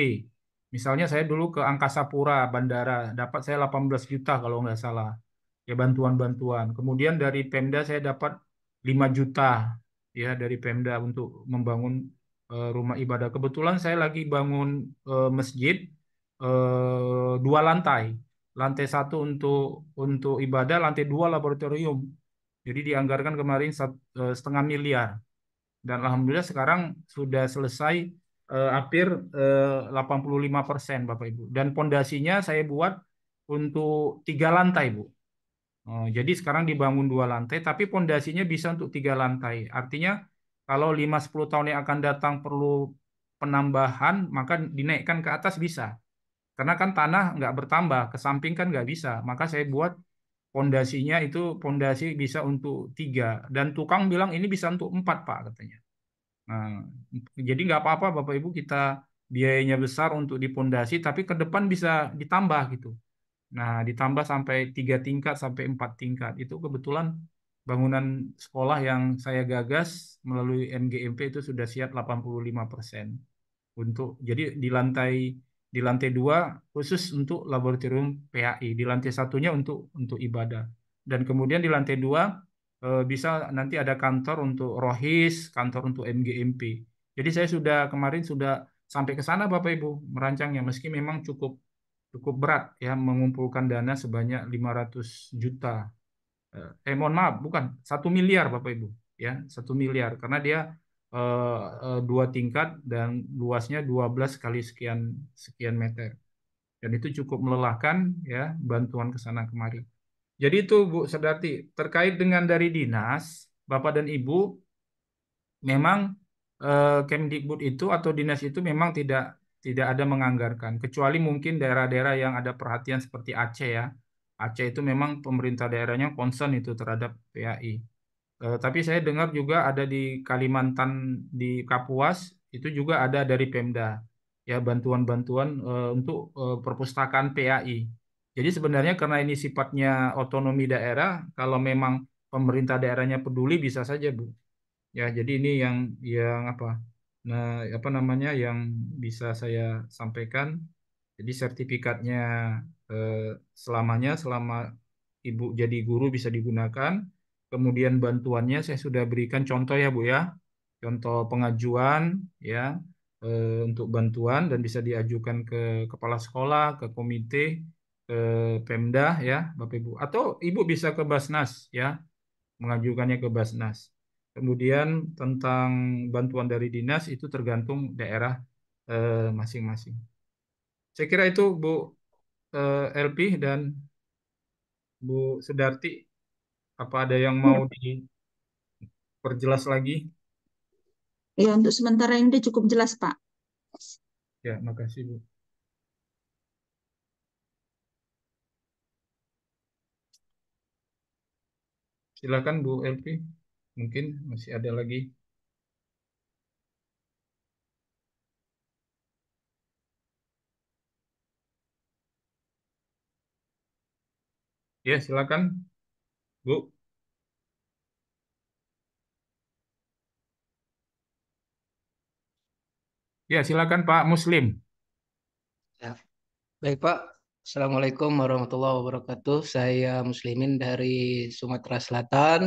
Misalnya saya dulu ke Angkasa Pura Bandara dapat saya 18 juta kalau nggak salah. Ya bantuan-bantuan. Kemudian dari Pemda saya dapat 5 juta ya dari Pemda untuk membangun rumah ibadah. Kebetulan saya lagi bangun masjid 2 lantai. Lantai satu untuk ibadah, lantai dua laboratorium. Jadi dianggarkan kemarin 1,5 miliar. Dan alhamdulillah sekarang sudah selesai hampir 85% Bapak Ibu. Dan pondasinya saya buat untuk 3 lantai Bu. Oh, jadi sekarang dibangun 2 lantai, tapi pondasinya bisa untuk 3 lantai. Artinya kalau 5-10 tahun yang akan datang perlu penambahan, maka dinaikkan ke atas bisa. Karena kan tanah nggak bertambah, ke samping kan nggak bisa. Maka saya buat pondasinya itu pondasi bisa untuk 3. Dan tukang bilang ini bisa untuk 4 Pak katanya. Nah, jadi nggak apa-apa Bapak Ibu kita biayanya besar untuk di pondasi, tapi ke depan bisa ditambah gitu. Nah, ditambah sampai 3 tingkat sampai 4 tingkat. Itu kebetulan bangunan sekolah yang saya gagas melalui MGMP itu sudah siap 85% untuk jadi di lantai 2 khusus untuk laboratorium PAI, di lantai satunya untuk ibadah. Dan kemudian di lantai 2 bisa nanti ada kantor untuk Rohis, kantor untuk MGMP. Jadi saya sudah kemarin sudah sampai ke sana Bapak Ibu merancangnya meski memang cukup cukup berat ya mengumpulkan dana sebanyak 500 juta. Mohon maaf, bukan 1 miliar Bapak Ibu, ya 1 miliar karena dia 2 tingkat dan luasnya 12 kali sekian sekian meter. Dan itu cukup melelahkan ya bantuan ke sana kemari. Jadi itu Bu Sedarti terkait dengan dari dinas Bapak dan Ibu memang Kemdikbud itu atau dinas itu memang tidak tidak ada menganggarkan kecuali mungkin daerah-daerah yang ada perhatian seperti Aceh ya. Aceh itu memang pemerintah daerahnya concern itu terhadap PAI. Tapi saya dengar juga ada di Kalimantan di Kapuas itu juga ada dari Pemda ya bantuan-bantuan untuk perpustakaan PAI. Jadi sebenarnya karena ini sifatnya otonomi daerah, kalau memang pemerintah daerahnya peduli bisa saja Bu. Ya, jadi ini yang apa? Nah, apa namanya yang bisa saya sampaikan. Jadi sertifikatnya eh, selama Ibu jadi guru bisa digunakan. Kemudian bantuannya saya sudah berikan contoh ya Bu ya. Contoh pengajuan ya untuk bantuan dan bisa diajukan ke kepala sekolah, ke komite, ke Pemda ya, Bapak Ibu. Atau Ibu bisa ke Basnas ya mengajukannya ke Basnas. Kemudian tentang bantuan dari dinas itu tergantung daerah masing-masing. Saya kira itu Bu LP dan Bu Sudarti, apa ada yang mau Ya, diperjelas lagi? ya, untuk sementara ini udah cukup jelas, Pak. Ya, makasih Bu. Silakan Bu LP, mungkin masih ada lagi. Ya, silakan Bu. Ya, silakan Pak Muslim. Ya, baik Pak. Assalamualaikum warahmatullahi wabarakatuh. Saya Muslimin dari Sumatera Selatan,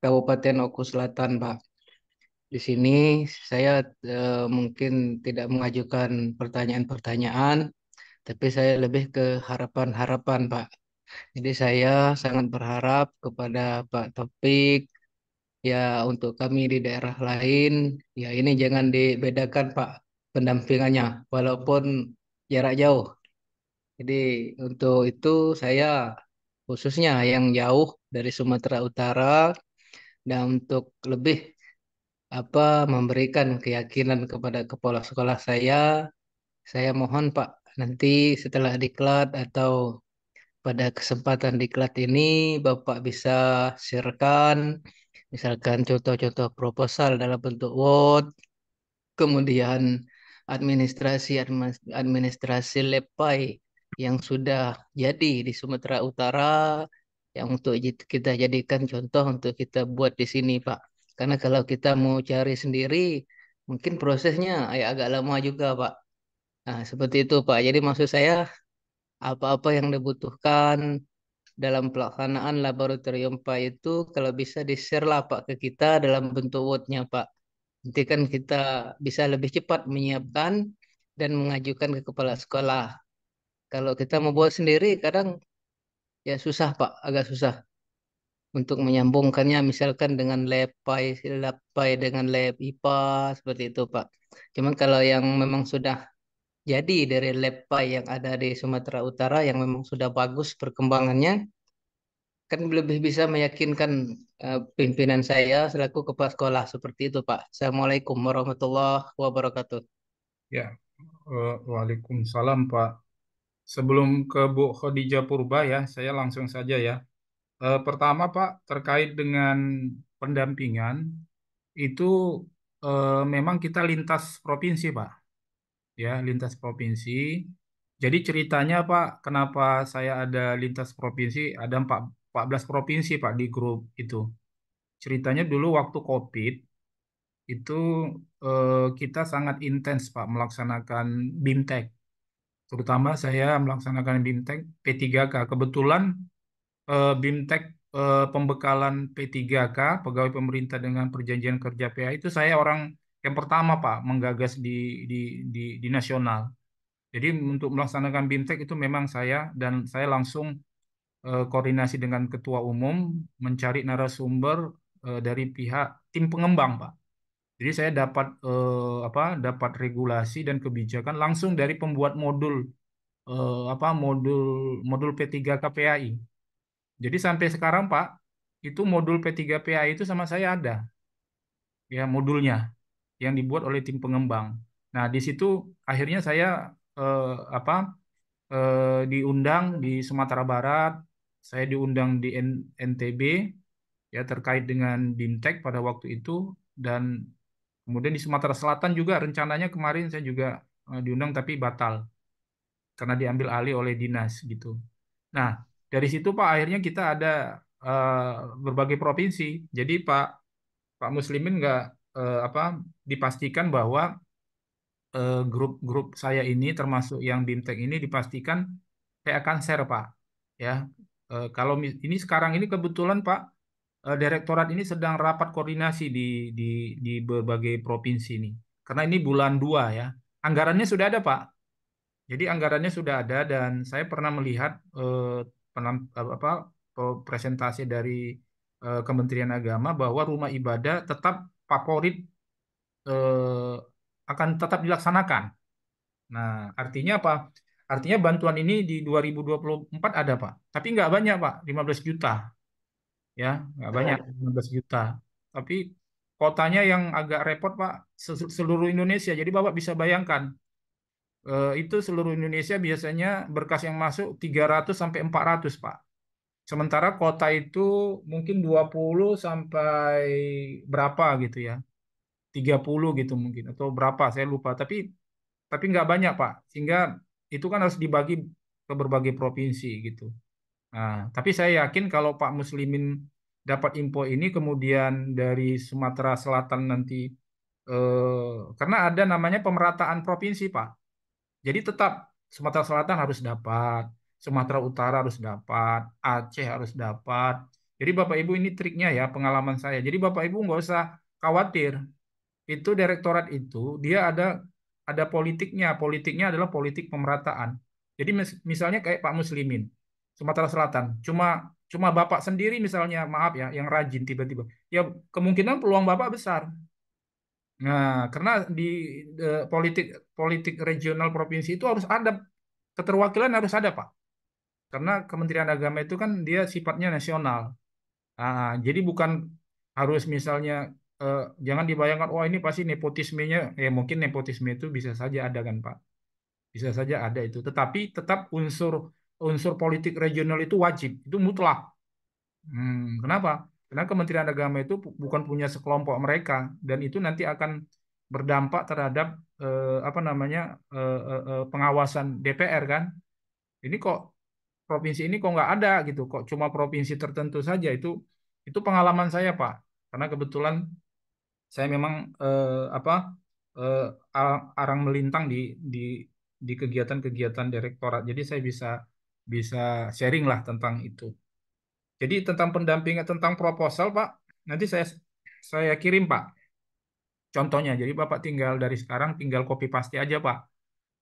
Kabupaten Oku Selatan, Pak. Di sini saya mungkin tidak mengajukan pertanyaan-pertanyaan, tapi saya lebih ke harapan-harapan, Pak. Jadi saya sangat berharap kepada Pak Topik, ya untuk kami di daerah lain, ya ini jangan dibedakan, Pak, pendampingannya, walaupun jarak jauh. Jadi untuk itu saya khususnya yang jauh dari Sumatera Utara dan untuk lebih memberikan keyakinan kepada kepala sekolah saya mohon Pak nanti setelah diklat atau pada kesempatan diklat ini Bapak bisa sharekan misalkan contoh-contoh proposal dalam bentuk Word, kemudian administrasi LEPAI yang sudah jadi di Sumatera Utara yang untuk kita jadikan contoh untuk kita buat di sini, Pak. Karena kalau kita mau cari sendiri, mungkin prosesnya agak lama juga, Pak. Nah, seperti itu, Pak. Jadi maksud saya, apa-apa yang dibutuhkan dalam pelaksanaan laboratorium Pak itu kalau bisa di-share lah Pak ke kita dalam bentuk Word-nya Pak. Nanti kan kita bisa lebih cepat menyiapkan dan mengajukan ke kepala sekolah. Kalau kita mau buat sendiri, kadang ya susah Pak, agak susah untuk menyambungkannya misalkan dengan lab PAI dengan lab IPA seperti itu Pak. Cuman kalau yang memang sudah jadi dari lab PAI yang ada di Sumatera Utara yang memang sudah bagus perkembangannya, kan lebih bisa meyakinkan pimpinan saya selaku kepala sekolah seperti itu Pak. Assalamualaikum warahmatullahi wabarakatuh. Ya, Waalaikumsalam Pak. Sebelum ke Bu Khadijah Purba ya, saya langsung saja ya. Pertama Pak, terkait dengan pendampingan, itu memang kita lintas provinsi Pak. Ya, lintas provinsi. Jadi ceritanya Pak, kenapa saya ada lintas provinsi, ada 14 provinsi Pak di grup itu. Ceritanya dulu waktu COVID, itu kita sangat intens Pak melaksanakan BIMTEK. Terutama saya melaksanakan BIMTEK P3K. Kebetulan BIMTEK pembekalan P3K, pegawai pemerintah dengan perjanjian kerja PA itu saya orang yang pertama Pak menggagas di nasional. Jadi untuk melaksanakan BIMTEK itu memang saya dan saya langsung koordinasi dengan ketua umum mencari narasumber dari pihak tim pengembang Pak. Jadi saya dapat dapat regulasi dan kebijakan langsung dari pembuat modul modul modul P3 KPAI. Jadi sampai sekarang Pak, itu modul P3 PAI itu sama saya ada ya modulnya yang dibuat oleh tim pengembang. Nah, di situ akhirnya saya eh, apa diundang di Sumatera Barat, saya diundang di NTB ya terkait dengan BIMTEK pada waktu itu dan kemudian di Sumatera Selatan juga rencananya kemarin saya juga diundang tapi batal karena diambil alih oleh dinas gitu. Nah, dari situ Pak akhirnya kita ada eh, berbagai provinsi. Jadi Pak Muslimin nggak dipastikan bahwa grup-grup saya ini termasuk yang BIMTEK ini dipastikan saya akan share Pak. Ya, kalau ini sekarang ini kebetulan Pak Direktorat ini sedang rapat koordinasi di di berbagai provinsi ini. Karena ini bulan 2 ya. Anggarannya sudah ada Pak. Jadi anggarannya sudah ada dan saya pernah melihat presentasi dari Kementerian Agama bahwa rumah ibadah tetap favorit eh, akan tetap dilaksanakan. Nah, artinya apa? Artinya bantuan ini di 2024 ada Pak, tapi nggak banyak Pak, 15 juta ya, nggak banyak 15 juta. Tapi kotanya yang agak repot Pak, seluruh Indonesia. Jadi Bapak bisa bayangkan itu seluruh Indonesia biasanya berkas yang masuk 300 sampai 400 Pak. Sementara kota itu mungkin 20 sampai berapa gitu ya. 30 gitu mungkin atau berapa saya lupa. Tapi nggak banyak Pak. Sehingga itu kan harus dibagi ke berbagai provinsi gitu. Nah, tapi saya yakin kalau Pak Muslimin dapat info ini kemudian dari Sumatera Selatan nanti karena ada namanya pemerataan provinsi Pak. Jadi tetap Sumatera Selatan harus dapat, Sumatera Utara harus dapat, Aceh harus dapat. Jadi Bapak Ibu ini triknya ya pengalaman saya. Jadi Bapak Ibu nggak usah khawatir. Itu direktorat itu dia ada politiknya. Politiknya adalah politik pemerataan. Jadi misalnya kayak Pak Muslimin, Sumatera Selatan, cuma cuma Bapak sendiri misalnya, maaf ya, yang rajin tiba-tiba, ya kemungkinan peluang Bapak besar. Nah, karena di politik politik regional provinsi itu harus ada keterwakilan harus ada, Pak. Karena Kementerian Agama itu kan dia sifatnya nasional. Jadi bukan harus misalnya jangan dibayangkan oh ini pasti nepotismenya mungkin nepotisme itu bisa saja ada kan, Pak. Bisa saja ada itu. Tetapi tetap unsur unsur politik regional itu wajib, itu mutlak. Kenapa? Karena Kementerian Agama itu bukan punya sekelompok mereka dan itu nanti akan berdampak terhadap pengawasan DPR kan. Ini kok provinsi ini kok nggak ada gitu, kok cuma provinsi tertentu saja. Itu pengalaman saya, Pak. Karena kebetulan saya memang apa eh, arang melintang di di kegiatan-kegiatan direktorat. Jadi saya bisa bisa sharing lah tentang itu. Jadi tentang pendampingan tentang proposal, Pak, nanti saya kirim, Pak. Contohnya, jadi Bapak tinggal dari sekarang tinggal copy paste aja, Pak,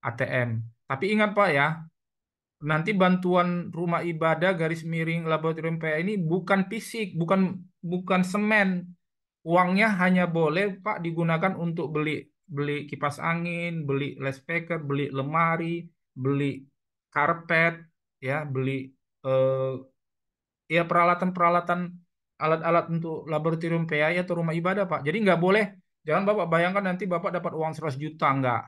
ATM. Tapi ingat, Pak, ya, nanti bantuan rumah ibadah garis miring laboratorium PA ini bukan fisik, bukan bukan semen. Uangnya hanya boleh, Pak, digunakan untuk beli beli kipas angin, beli less speaker, beli lemari, beli karpet, ya, beli eh, ya peralatan-peralatan alat-alat untuk laboratorium PAI atau rumah ibadah, Pak. Jadi nggak boleh, jangan Bapak bayangkan nanti Bapak dapat uang 100 juta, nggak,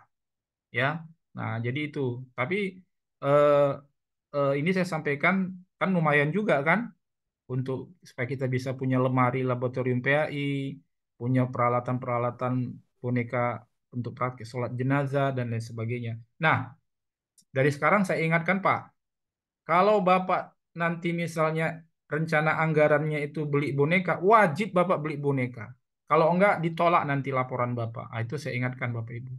ya. Nah, jadi itu. Tapi eh, ini saya sampaikan kan lumayan juga kan untuk supaya kita bisa punya lemari laboratorium PAI, punya peralatan-peralatan boneka untuk praktik sholat jenazah dan lain sebagainya. Nah, dari sekarang saya ingatkan, Pak, kalau Bapak nanti misalnya rencana anggarannya itu beli boneka, wajib Bapak beli boneka. Kalau enggak, ditolak nanti laporan Bapak. Ah, itu saya ingatkan Bapak Ibu.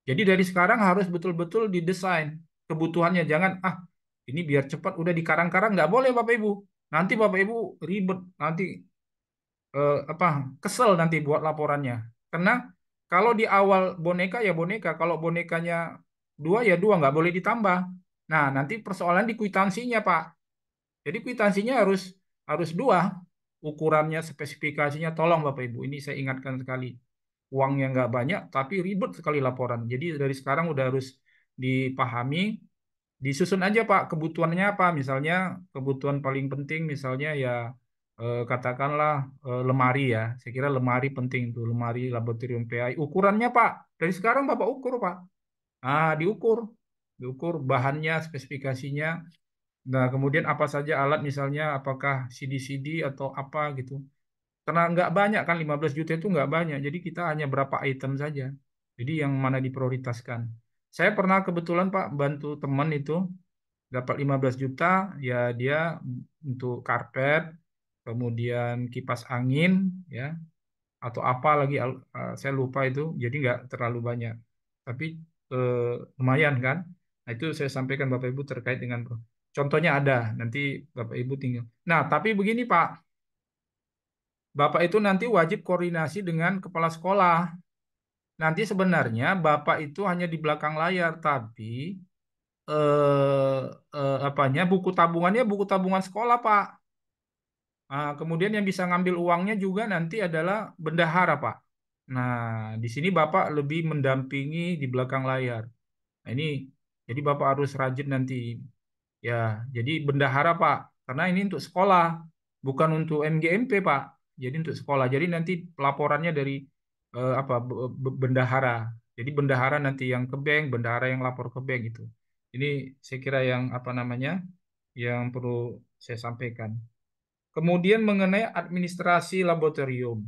Jadi dari sekarang harus betul-betul didesain kebutuhannya. Jangan, ini biar cepat udah dikarang-karang. Nggak boleh Bapak Ibu. Nanti Bapak Ibu ribet. Nanti apa kesel nanti buat laporannya. Karena kalau di awal boneka ya boneka. Kalau bonekanya dua ya dua. Nggak boleh ditambah. Nah, nanti persoalan di kwitansinya, Pak. Jadi kwitansinya harus harus dua, ukurannya, spesifikasinya. Tolong Bapak Ibu, ini saya ingatkan sekali. Uangnya nggak banyak, tapi ribet sekali laporan. Jadi dari sekarang udah harus dipahami, disusun aja Pak kebutuhannya apa. Misalnya kebutuhan paling penting, misalnya ya katakanlah lemari ya. Saya kira lemari penting tuh, lemari laboratorium PAI. Ukurannya Pak, dari sekarang Bapak ukur Pak. Diukur, diukur bahannya, spesifikasinya. Nah, kemudian apa saja alat misalnya apakah CD-CD atau apa gitu. Karena nggak banyak kan 15 juta itu nggak banyak. Jadi kita hanya berapa item saja. Jadi yang mana diprioritaskan. Saya pernah kebetulan Pak bantu teman itu dapat 15 juta ya dia untuk karpet, kemudian kipas angin ya atau apa lagi saya lupa itu. Jadi nggak terlalu banyak. Tapi eh, lumayan kan. Nah, itu saya sampaikan Bapak Ibu terkait dengan contohnya ada, nanti Bapak Ibu tinggal. Nah, tapi begini Pak, Bapak itu nanti wajib koordinasi dengan kepala sekolah. Nanti sebenarnya Bapak itu hanya di belakang layar, tapi apanya buku tabungan sekolah Pak. Kemudian yang bisa ngambil uangnya juga nanti adalah bendahara Pak. Nah, di sini Bapak lebih mendampingi di belakang layar. Nah, ini jadi Bapak harus rajin nanti. Ya, jadi bendahara Pak, karena ini untuk sekolah, bukan untuk MGMP Pak. Jadi untuk sekolah. Jadi nanti pelaporannya dari apa bendahara. Jadi bendahara nanti yang ke bank, bendahara yang lapor ke bank itu. Ini saya kira yang apa namanya, yang perlu saya sampaikan. Kemudian mengenai administrasi laboratorium,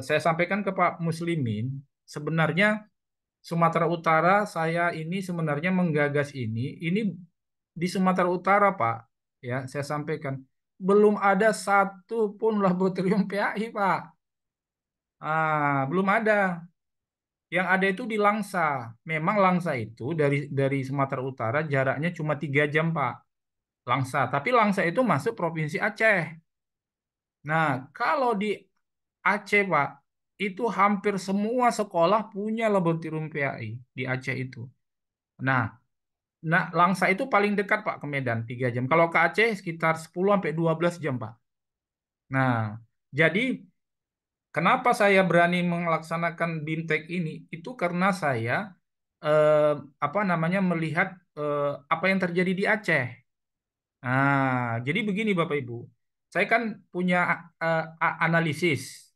saya sampaikan ke Pak Muslimin, sebenarnya Sumatera Utara saya ini sebenarnya menggagas ini di Sumatera Utara, Pak, ya saya sampaikan belum ada satu pun laboratorium PAI, Pak. Belum ada. Yang ada itu di Langsa. Memang Langsa itu dari Sumatera Utara jaraknya cuma 3 jam, Pak. Langsa. Tapi Langsa itu masuk Provinsi Aceh. Nah, kalau di Aceh, Pak, itu hampir semua sekolah punya laboratorium PAI di Aceh itu. Nah, Langsa itu paling dekat Pak ke Medan 3 jam. Kalau ke Aceh sekitar 10 sampai 12 jam Pak. Nah, jadi kenapa saya berani melaksanakan BIMTEK ini? Itu karena saya eh, apa namanya melihat apa yang terjadi di Aceh. Jadi begini Bapak Ibu. Saya kan punya analisis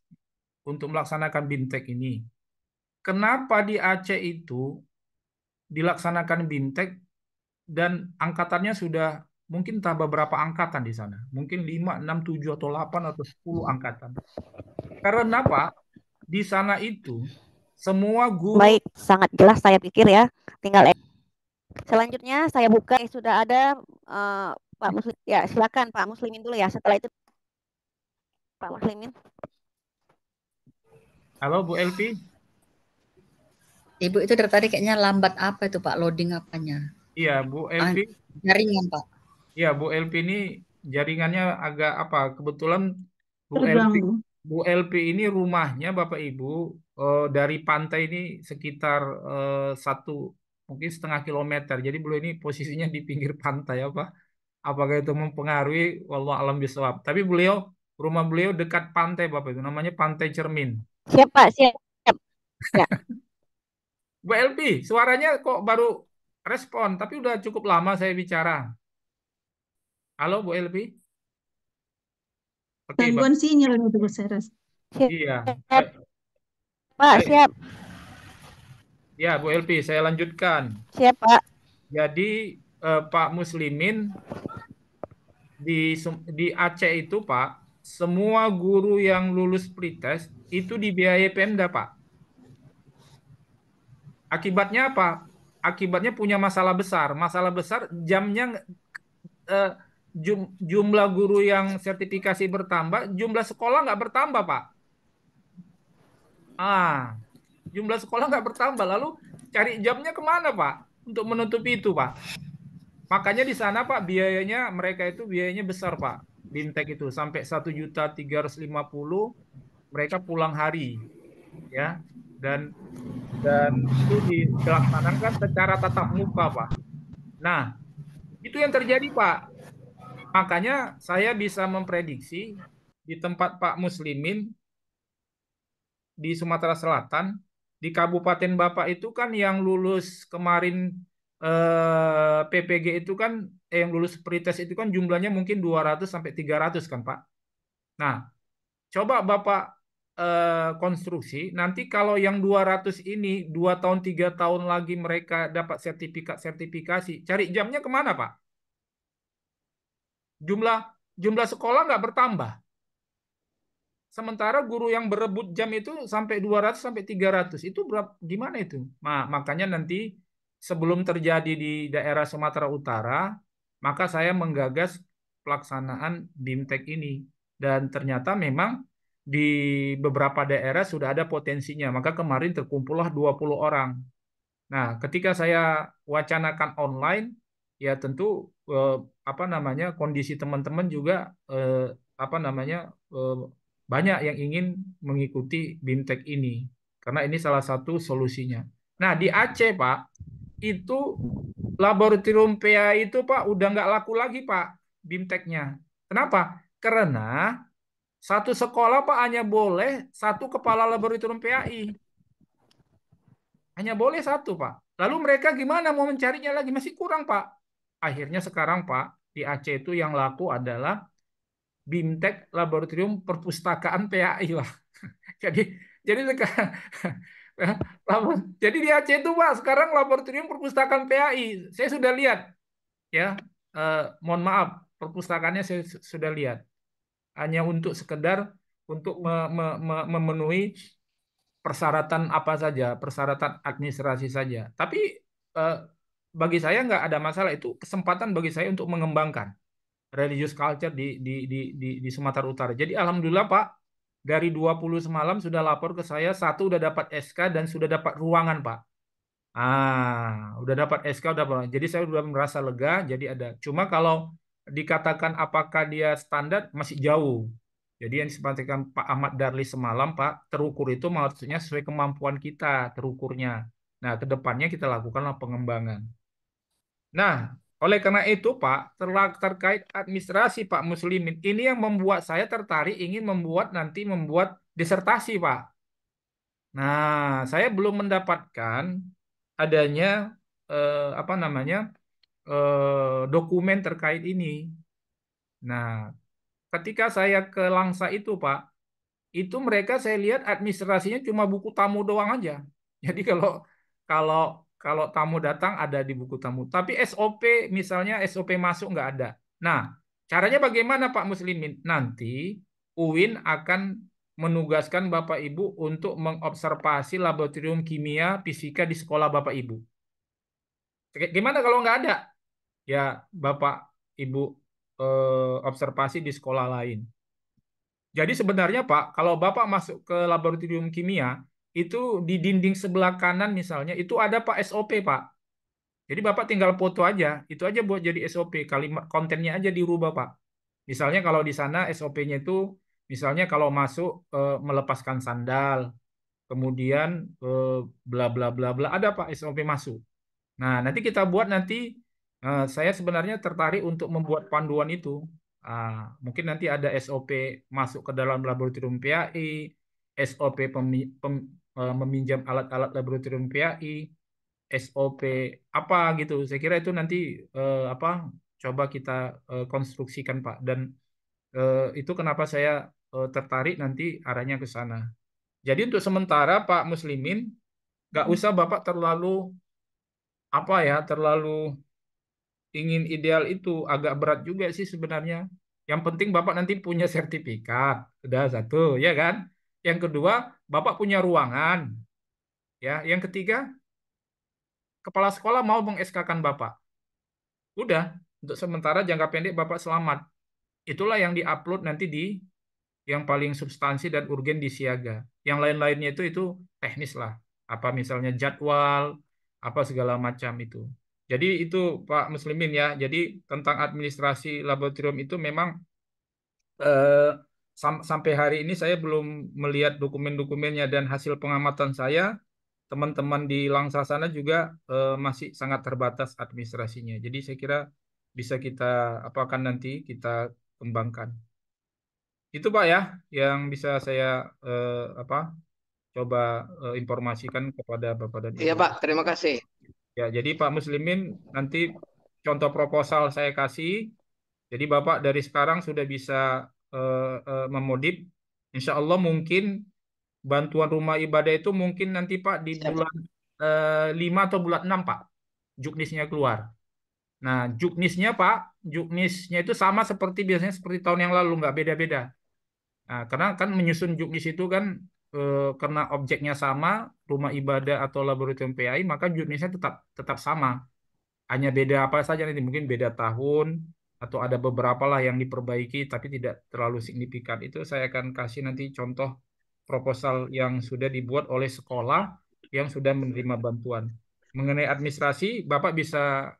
untuk melaksanakan BIMTEK ini. Kenapa di Aceh itu dilaksanakan BIMTEK dan angkatannya sudah mungkin tambah berapa angkatan di sana? Mungkin 5, 6, 7, atau 8, atau 10 angkatan. Karena apa? Di sana itu semua guru. Baik, sangat jelas saya pikir ya. Tinggal Selanjutnya saya buka, sudah ada Pak Muslim. Ya, silakan Pak Muslimin dulu ya. Setelah itu Pak Muslimin. Halo Bu Elvi. Ibu itu dari tadi kayaknya lambat apa itu Pak, loading apanya? Iya Bu Elvi. Jaringan Pak. Iya Bu Elvi ini jaringannya agak apa? Kebetulan Bu Elvi, Terganggu. Bu Elvi ini rumahnya Bapak Ibu dari pantai ini sekitar 1 mungkin 1,5 kilometer. Jadi beliau ini posisinya di pinggir pantai apa? Apakah itu mempengaruhi? Wallahu alam bisawab. Tapi rumah beliau dekat pantai Bapak itu, namanya Pantai Cermin. Siap Pak, siap. Ya. Bu Elvi, suaranya kok baru respon, tapi udah cukup lama saya bicara. Halo Bu Elvi. Oke, Gangguan sinyal itu saya rasa. Iya. Siap Pak, Baik. siap. Ya, Bu Elvi, saya lanjutkan. Siap Pak. Jadi Pak Muslimin di Aceh itu Pak, semua guru yang lulus pretest itu dibiayai Pemda Pak. Akibatnya apa? Akibatnya punya masalah besar. Masalah besar jamnya eh, jumlah guru yang sertifikasi bertambah, jumlah sekolah nggak bertambah Pak. Jumlah sekolah nggak bertambah. Lalu cari jamnya kemana Pak? Untuk menutupi itu Pak. Makanya di sana Pak biayanya mereka itu biayanya besar Pak. BIMTEK itu sampai 1.350.000 mereka pulang hari ya. Dan itu dilaksanakan secara tatap muka Pak. Nah, itu yang terjadi Pak. Makanya saya bisa memprediksi di tempat Pak Muslimin di Sumatera Selatan, di Kabupaten Bapak itu kan yang lulus kemarin PPG itu kan yang lulus pretest itu kan jumlahnya mungkin 200 sampai 300 kan Pak. Nah, coba Bapak konstruksi nanti kalau yang 200 ini 2 tahun 3 tahun lagi mereka dapat sertifikasi, cari jamnya kemana Pak? Jumlah sekolah nggak bertambah. Sementara guru yang berebut jam itu sampai 200 sampai 300. Itu berapa, gimana itu? Nah, makanya nanti sebelum terjadi di daerah Sumatera Utara, maka saya menggagas pelaksanaan BIMTEK ini. Dan ternyata memang di beberapa daerah sudah ada potensinya. Maka kemarin terkumpullah 20 orang. Nah, ketika saya wacanakan online, ya tentu apa namanya kondisi teman-teman juga apa namanya banyak yang ingin mengikuti BIMTEK ini karena ini salah satu solusinya. Nah, di Aceh Pak, itu laboratorium PA itu Pak udah nggak laku lagi Pak BIMTEK-nya. Kenapa? Karena satu sekolah Pak hanya boleh satu kepala laboratorium PAI. Hanya boleh satu, Pak. Lalu mereka gimana mau mencarinya lagi? Masih kurang, Pak. Akhirnya sekarang, Pak, di Aceh itu yang laku adalah BIMTEK Laboratorium Perpustakaan PAI, Pak. Jadi sekarang jadi di Aceh itu, Pak, sekarang Laboratorium Perpustakaan PAI. Saya sudah lihat, ya. Mohon maaf, perpustakaannya saya sudah lihat. Hanya untuk sekedar untuk memenuhi persyaratan apa saja, persyaratan administrasi saja. Tapi eh, bagi saya nggak ada masalah, itu kesempatan bagi saya untuk mengembangkan religious culture di Sumatera Utara. Jadi alhamdulillah Pak, dari 20 semalam sudah lapor ke saya, satu udah dapat SK dan sudah dapat ruangan Pak. Udah dapat SK, udah dapat. Jadi saya sudah merasa lega, jadi ada. Cuma kalau dikatakan apakah dia standar, masih jauh. Jadi yang disampaikan Pak Ahmad Darli semalam, Pak, terukur itu maksudnya sesuai kemampuan kita, terukurnya. Nah, ke depannya kita lakukanlah pengembangan. Nah, oleh karena itu, Pak, terkait administrasi Pak Muslimin, ini yang membuat saya tertarik ingin membuat disertasi, Pak. Nah, saya belum mendapatkan adanya apa namanya dokumen terkait ini. Nah, ketika saya ke Langsa itu, Pak, itu mereka saya lihat administrasinya cuma buku tamu doang aja. Jadi kalau kalau tamu datang ada di buku tamu, tapi SOP misalnya SOP masuk nggak ada. Nah, caranya bagaimana Pak Muslimin? Nanti UIN akan menugaskan Bapak Ibu untuk mengobservasi laboratorium kimia fisika di sekolah Bapak Ibu. Gimana kalau nggak ada? Ya, Bapak Ibu observasi di sekolah lain. Jadi sebenarnya Pak, kalau Bapak masuk ke laboratorium kimia, itu di dinding sebelah kanan misalnya, itu ada Pak SOP Pak. Jadi Bapak tinggal foto aja, itu aja buat jadi SOP, kalimat kontennya aja dirubah Pak. Misalnya kalau di sana SOP-nya itu, misalnya kalau masuk melepaskan sandal, kemudian bla bla bla bla, ada Pak SOP masuk. Nah, nanti kita buat nanti, saya sebenarnya tertarik untuk membuat panduan itu. Mungkin nanti ada SOP masuk ke dalam laboratorium PAI, SOP meminjam alat-alat laboratorium PAI, SOP apa gitu. Saya kira itu nanti apa coba kita konstruksikan Pak. Dan itu kenapa saya tertarik nanti arahnya ke sana. Jadi untuk sementara Pak Muslimin, nggak usah Bapak terlalu apa ya, terlalu ingin ideal itu agak berat juga sih sebenarnya. Yang penting Bapak nanti punya sertifikat, udah satu, ya kan? Yang kedua, Bapak punya ruangan, ya. Yang ketiga, kepala sekolah mau meng-SK-kan Bapak. Udah, untuk sementara jangka pendek Bapak selamat. Itulah yang diupload nanti di yang paling substansi dan urgen di siaga. Yang lain-lainnya itu teknis lah. Apa misalnya jadwal, apa segala macam itu. Jadi itu Pak Muslimin ya. Jadi tentang administrasi laboratorium itu memang eh, sampai hari ini saya belum melihat dokumen-dokumennya dan hasil pengamatan saya, teman-teman di Langsa sana juga masih sangat terbatas administrasinya. Jadi saya kira bisa kita apakan nanti kita kembangkan. Itu Pak ya yang bisa saya apa coba informasikan kepada Bapak dan Iya Ibu. Pak, terima kasih. Ya, jadi Pak Muslimin nanti contoh proposal saya kasih. Jadi Bapak dari sekarang sudah bisa memodif. Insya Allah mungkin bantuan rumah ibadah itu mungkin nanti Pak di Siap. bulan 5 atau bulan 6 Pak. Juknisnya keluar. Nah, juknisnya itu sama seperti biasanya seperti tahun yang lalu, nggak beda-beda. Nah, karena kan menyusun juknis itu kan karena objeknya sama, rumah ibadah atau laboratorium PAI, maka juknisnya tetap tetap sama. Hanya beda apa saja nanti mungkin beda tahun atau ada beberapa lah yang diperbaiki tapi tidak terlalu signifikan. Itu saya akan kasih nanti contoh proposal yang sudah dibuat oleh sekolah yang sudah menerima bantuan. Mengenai administrasi, Bapak bisa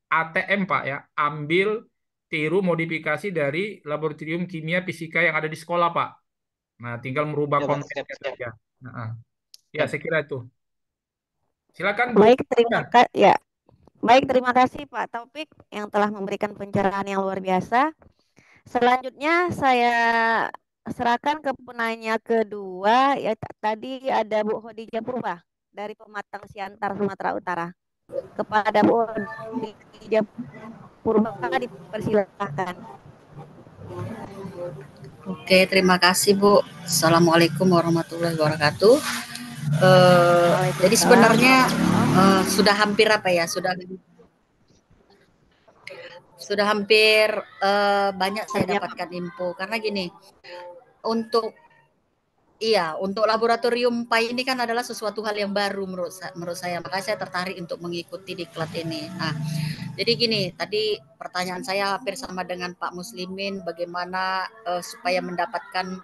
ATM Pak ya, ambil tiru modifikasi dari laboratorium kimia fisika yang ada di sekolah Pak. Nah, tinggal merubah Ya, Pak. Siap, kontennya siap. saja. Nah, ya Siap. saya kira itu. Silakan Bu. Baik, terima kasih Pak Taufik yang telah memberikan pencerahan yang luar biasa. Selanjutnya saya serahkan ke penanya kedua, ya tadi ada Bu Khadijah Purba dari Pematang Siantar, Sumatera Utara. Kepada Bu Khadijah Purba dipersilahkan. Oke, terima kasih Bu. Assalamualaikum warahmatullahi wabarakatuh. Jadi sebenarnya sudah hampir apa ya? Sudah hampir banyak saya dapatkan info karena gini, untuk laboratorium PAI ini kan adalah sesuatu hal yang baru menurut saya, makanya saya tertarik untuk mengikuti diklat ini. Nah, jadi gini, tadi pertanyaan saya hampir sama dengan Pak Muslimin, bagaimana supaya mendapatkan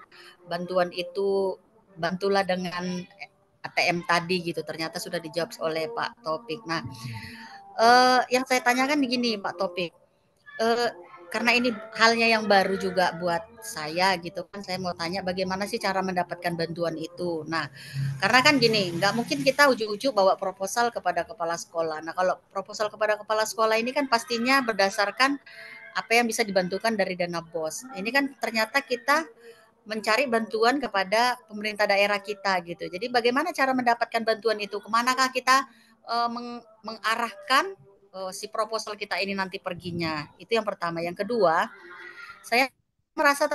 bantuan itu, bantulah dengan ATM tadi gitu. Ternyata sudah dijawab oleh Pak Taufik. Nah, yang saya tanyakan begini Pak Taufik, karena ini halnya yang baru juga buat saya gitu kan, saya mau tanya bagaimana sih cara mendapatkan bantuan itu. Nah, karena kan gini, nggak mungkin kita ujuk-ujuk bawa proposal kepada kepala sekolah. Nah, kalau proposal kepada kepala sekolah ini kan pastinya berdasarkan apa yang bisa dibantukan dari dana BOS. Ini kan ternyata kita mencari bantuan kepada pemerintah daerah kita gitu. Jadi bagaimana cara mendapatkan bantuan itu? Kemanakah kita mengarahkan si proposal kita ini nanti perginya? Itu yang pertama. Yang kedua, saya merasa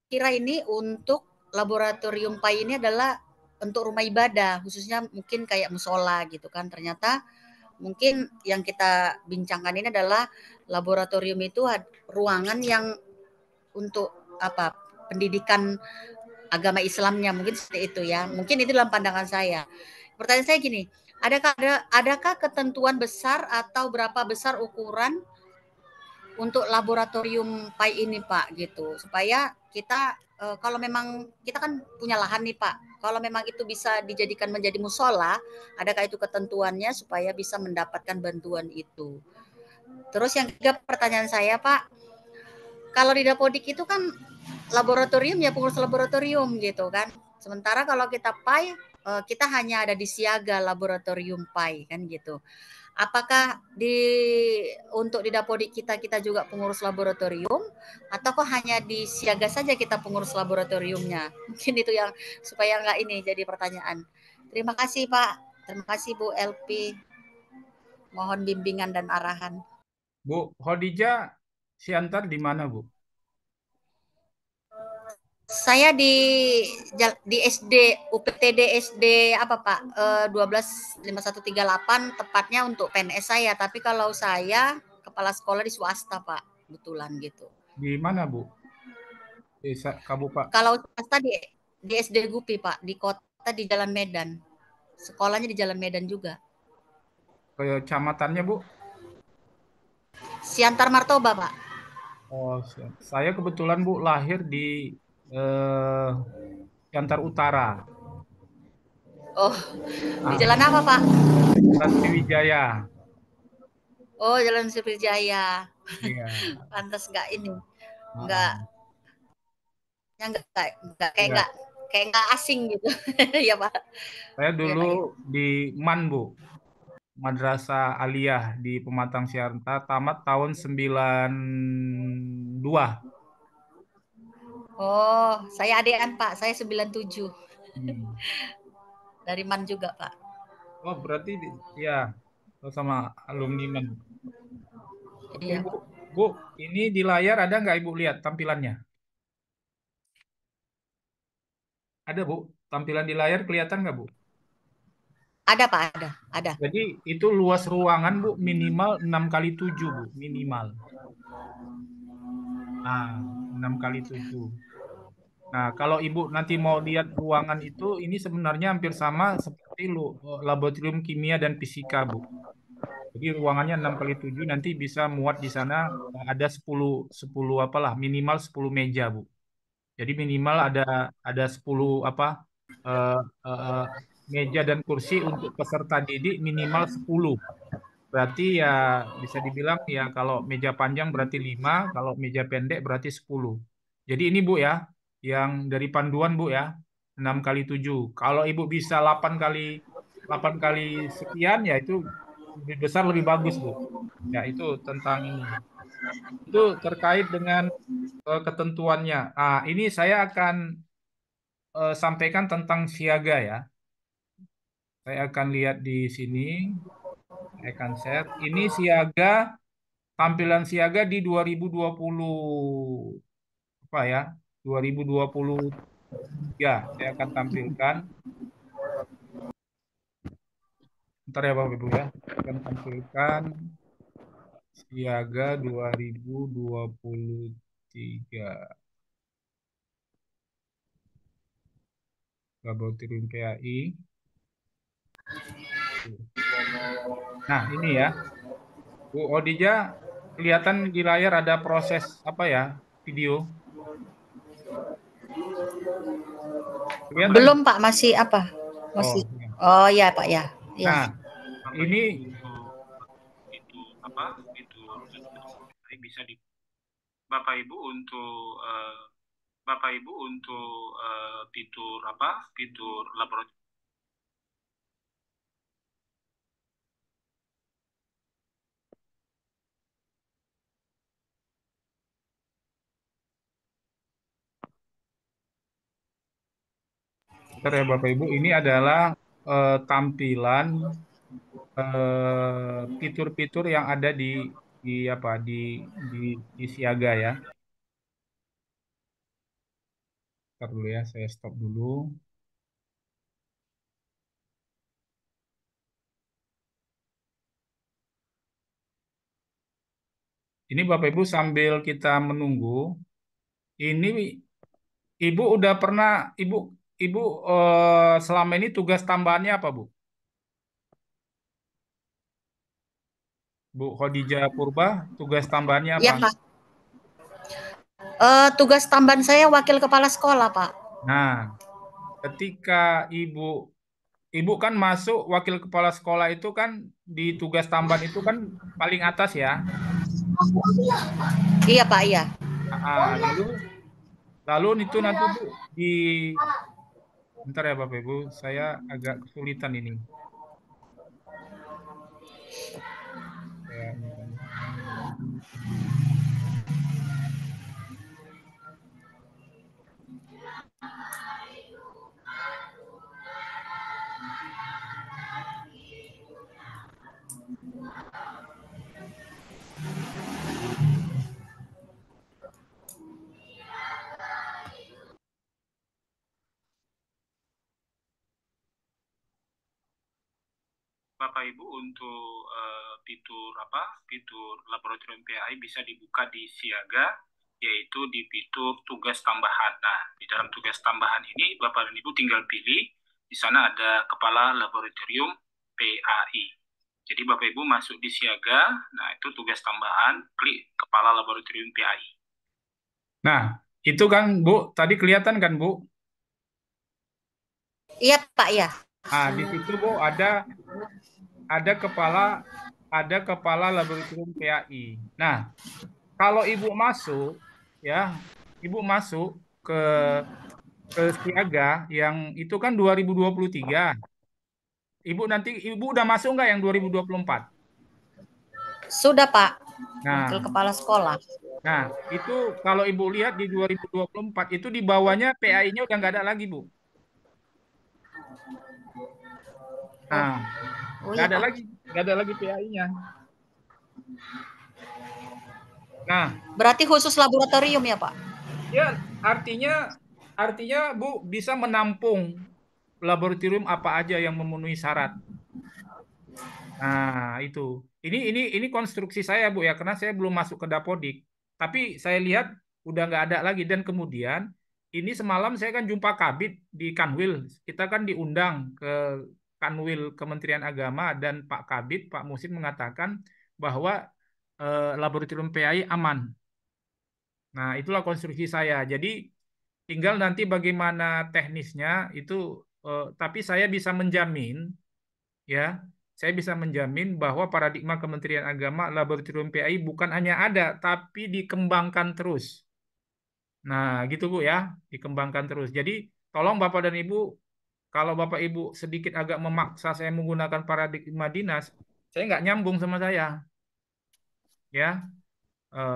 kira ini untuk laboratorium PAI ini adalah untuk rumah ibadah, khususnya mungkin kayak musola gitu kan. Ternyata mungkin yang kita bincangkan ini adalah laboratorium itu ruangan yang untuk apa, pendidikan agama Islamnya, mungkin seperti itu ya. Mungkin itu dalam pandangan saya. Pertanyaan saya gini, adakah ketentuan besar atau berapa besar ukuran untuk laboratorium PAI ini Pak gitu supaya kita kalau memang kita kan punya lahan nih Pak, kalau memang itu bisa dijadikan menjadi musola, adakah itu ketentuannya supaya bisa mendapatkan bantuan itu? Terus yang ketiga pertanyaan saya Pak, kalau di Dapodik itu kan laboratorium ya pengurus laboratorium gitu kan, sementara kalau kita PAI kita hanya ada di siaga laboratorium PAI kan gitu. Apakah untuk di Dapodik kita juga pengurus laboratorium atau kok hanya di siaga saja kita pengurus laboratoriumnya? Mungkin itu yang supaya nggak ini jadi pertanyaan. Terima kasih Pak. Terima kasih Bu LP. Mohon bimbingan dan arahan. Bu Khadijah Siantar di mana, Bu? Saya di SD UPTD SD apa Pak 125138 tepatnya untuk PNS saya, tapi kalau saya kepala sekolah di swasta Pak, kebetulan gitu. Di mana, Bu? Desa Kabupaten. Kalau swasta di SD Gupi Pak, di kota di Jalan Medan. Sekolahnya di Jalan Medan juga. Kecamatannya, Bu? Siantar Martoba Pak. Oh, saya kebetulan Bu lahir di Siantar Utara. Oh, di jalan apa Pak? Jalan Sriwijaya. Oh, Jalan Sriwijaya. Iya. Pantas nggak ini, Ah, nggak iya. kayak nggak asing gitu, ya Pak. Saya Ya, dulu Pak, ya. di MAN, Bu. Madrasah Aliyah di Pematang Siantar, tamat tahun 92. Oh, saya adean Pak, saya 97. Hmm. Dari MAN juga Pak. Oh, berarti ya sama alumni MAN. Oke, Iya. Bu. Bu, ini di layar ada nggak Ibu lihat tampilannya? Ada, Bu. Tampilan di layar kelihatan nggak, Bu? Ada Pak, ada. Jadi itu luas ruangan, Bu, minimal 6 kali 7, Bu, minimal. Nah, 6 kali 7. Nah, kalau Ibu nanti mau lihat ruangan itu, ini sebenarnya hampir sama seperti laboratorium kimia dan fisika, Bu. Jadi ruangannya 6 kali 7 nanti bisa muat di sana ada 10 apalah, minimal 10 meja, Bu. Jadi minimal ada 10 apa eh, eh, meja dan kursi untuk peserta didik minimal 10. Berarti ya bisa dibilang ya kalau meja panjang berarti 5, kalau meja pendek berarti 10. Jadi ini Bu ya, yang dari panduan Bu ya, 6 kali 7. Kalau Ibu bisa 8 kali sekian ya itu lebih besar lebih bagus Bu. Ya itu tentang ini. Itu terkait dengan ketentuannya. Ini saya akan sampaikan tentang siaga ya. Saya akan lihat di sini, saya akan share. Ini siaga, tampilan siaga di 2020 apa ya? 2023 saya akan tampilkan. Ntar ya Bapak Ibu ya. Saya akan tampilkan siaga 2023. Laboratorium PAI. Nah, ini ya. Bu Odija, kelihatan di layar ada proses apa ya? Video. Kelihatan? Belum Pak, masih apa? Oh, Masih. ya. Oh ya Pak ya. Ya. Nah, ini apa? Bisa di Bapak Ibu untuk fitur apa? Fitur laboratorium. Bentar ya Bapak Ibu, ini adalah tampilan fitur-fitur yang ada di apa di, di Siaga ya. Bentar dulu ya, saya stop dulu. Ini Bapak Ibu sambil kita menunggu, ini Ibu udah pernah Ibu Ibu selama ini tugas tambahannya apa Bu? Bu Khadijah Purba, tugas tambahannya apa? Iya, Pak. Tugas tambahan saya wakil kepala sekolah, Pak. Nah, ketika Ibu kan masuk wakil kepala sekolah itu kan di tugas tambahan itu kan paling atas ya. Iya, Pak, iya. Lalu lalu itu nanti Bu di bentar ya Bapak Ibu, saya agak kesulitan ini. Ya, Bapak Ibu untuk fitur laboratorium PAI bisa dibuka di siaga, yaitu di fitur tugas tambahan. Nah, di dalam tugas tambahan ini Bapak dan Ibu tinggal pilih, di sana ada kepala laboratorium PAI. Jadi Bapak Ibu masuk di siaga, nah itu tugas tambahan, klik kepala laboratorium PAI. Nah, itu kan Bu, tadi kelihatan kan Bu? Iya, Pak, iya. Nah, di situ Bu ada kepala laboratorium PAI. Nah, kalau Ibu masuk ya, Ibu masuk ke siaga yang itu kan 2023. Ibu udah masuk nggak yang 2024? Sudah, Pak. Nah, Wakil kepala sekolah. nah itu kalau Ibu lihat di 2024 itu di bawahnya PAI-nya udah nggak ada lagi, Bu. Nah, Oh nggak iya, ada Pak. lagi, nggak ada lagi PAI-nya. Nah, Berarti khusus laboratorium ya, Pak? ya artinya Bu bisa menampung laboratorium apa aja yang memenuhi syarat. Nah, itu. Ini konstruksi saya, Bu ya, karena saya belum masuk ke Dapodik. Tapi saya lihat udah nggak ada lagi dan kemudian ini semalam saya kan jumpa Kabid di Kanwil. Kita kan diundang ke Kanwil Kementerian Agama dan Pak Kabid, Pak Musin mengatakan bahwa laboratorium PAI aman. Nah, itulah konstruksi saya. Jadi tinggal nanti bagaimana teknisnya itu, tapi saya bisa menjamin ya, saya bisa menjamin bahwa paradigma Kementerian Agama laboratorium PAI bukan hanya ada, tapi dikembangkan terus. Nah, gitu Bu ya, dikembangkan terus. Jadi tolong Bapak dan Ibu, kalau Bapak Ibu sedikit agak memaksa saya menggunakan paradigma dinas, saya nggak nyambung sama saya, ya.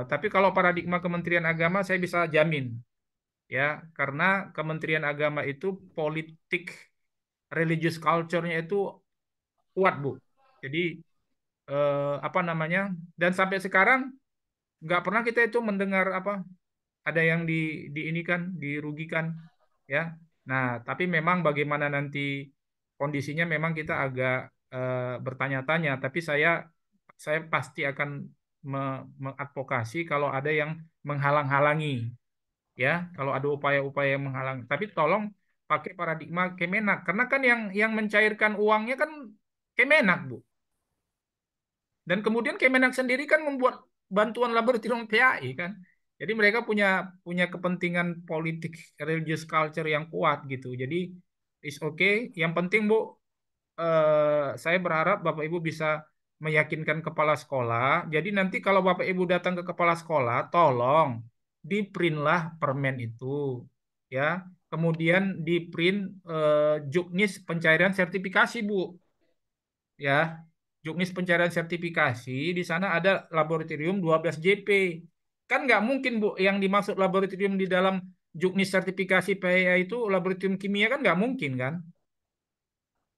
Tapi kalau paradigma Kementerian Agama saya bisa jamin, ya, karena Kementerian Agama itu politik religious culture-nya itu kuat Bu. Jadi apa namanya, dan sampai sekarang nggak pernah kita itu mendengar apa ada yang di ini kan dirugikan ya. Nah, tapi memang bagaimana nanti kondisinya memang kita agak bertanya-tanya. Tapi saya pasti akan mengadvokasi kalau ada yang menghalang-halangi ya. Kalau ada upaya-upaya yang menghalang. Tapi tolong pakai paradigma Kemenak karena kan yang mencairkan uangnya kan Kemenak Bu. Dan kemudian Kemenak sendiri kan membuat bantuan laboratorium PAI kan. Jadi mereka punya punya kepentingan politik religious culture yang kuat gitu. Jadi is okay. Yang penting Bu, saya berharap Bapak Ibu bisa meyakinkan kepala sekolah. Jadi nanti kalau Bapak Ibu datang ke kepala sekolah, tolong di-printlah permen itu, ya. Kemudian di-print juknis pencairan sertifikasi Bu, ya. Juknis pencarian sertifikasi di sana ada laboratorium 12 JP. Kan nggak mungkin Bu yang dimaksud laboratorium di dalam juknis sertifikasi PAI itu laboratorium kimia kan nggak mungkin kan?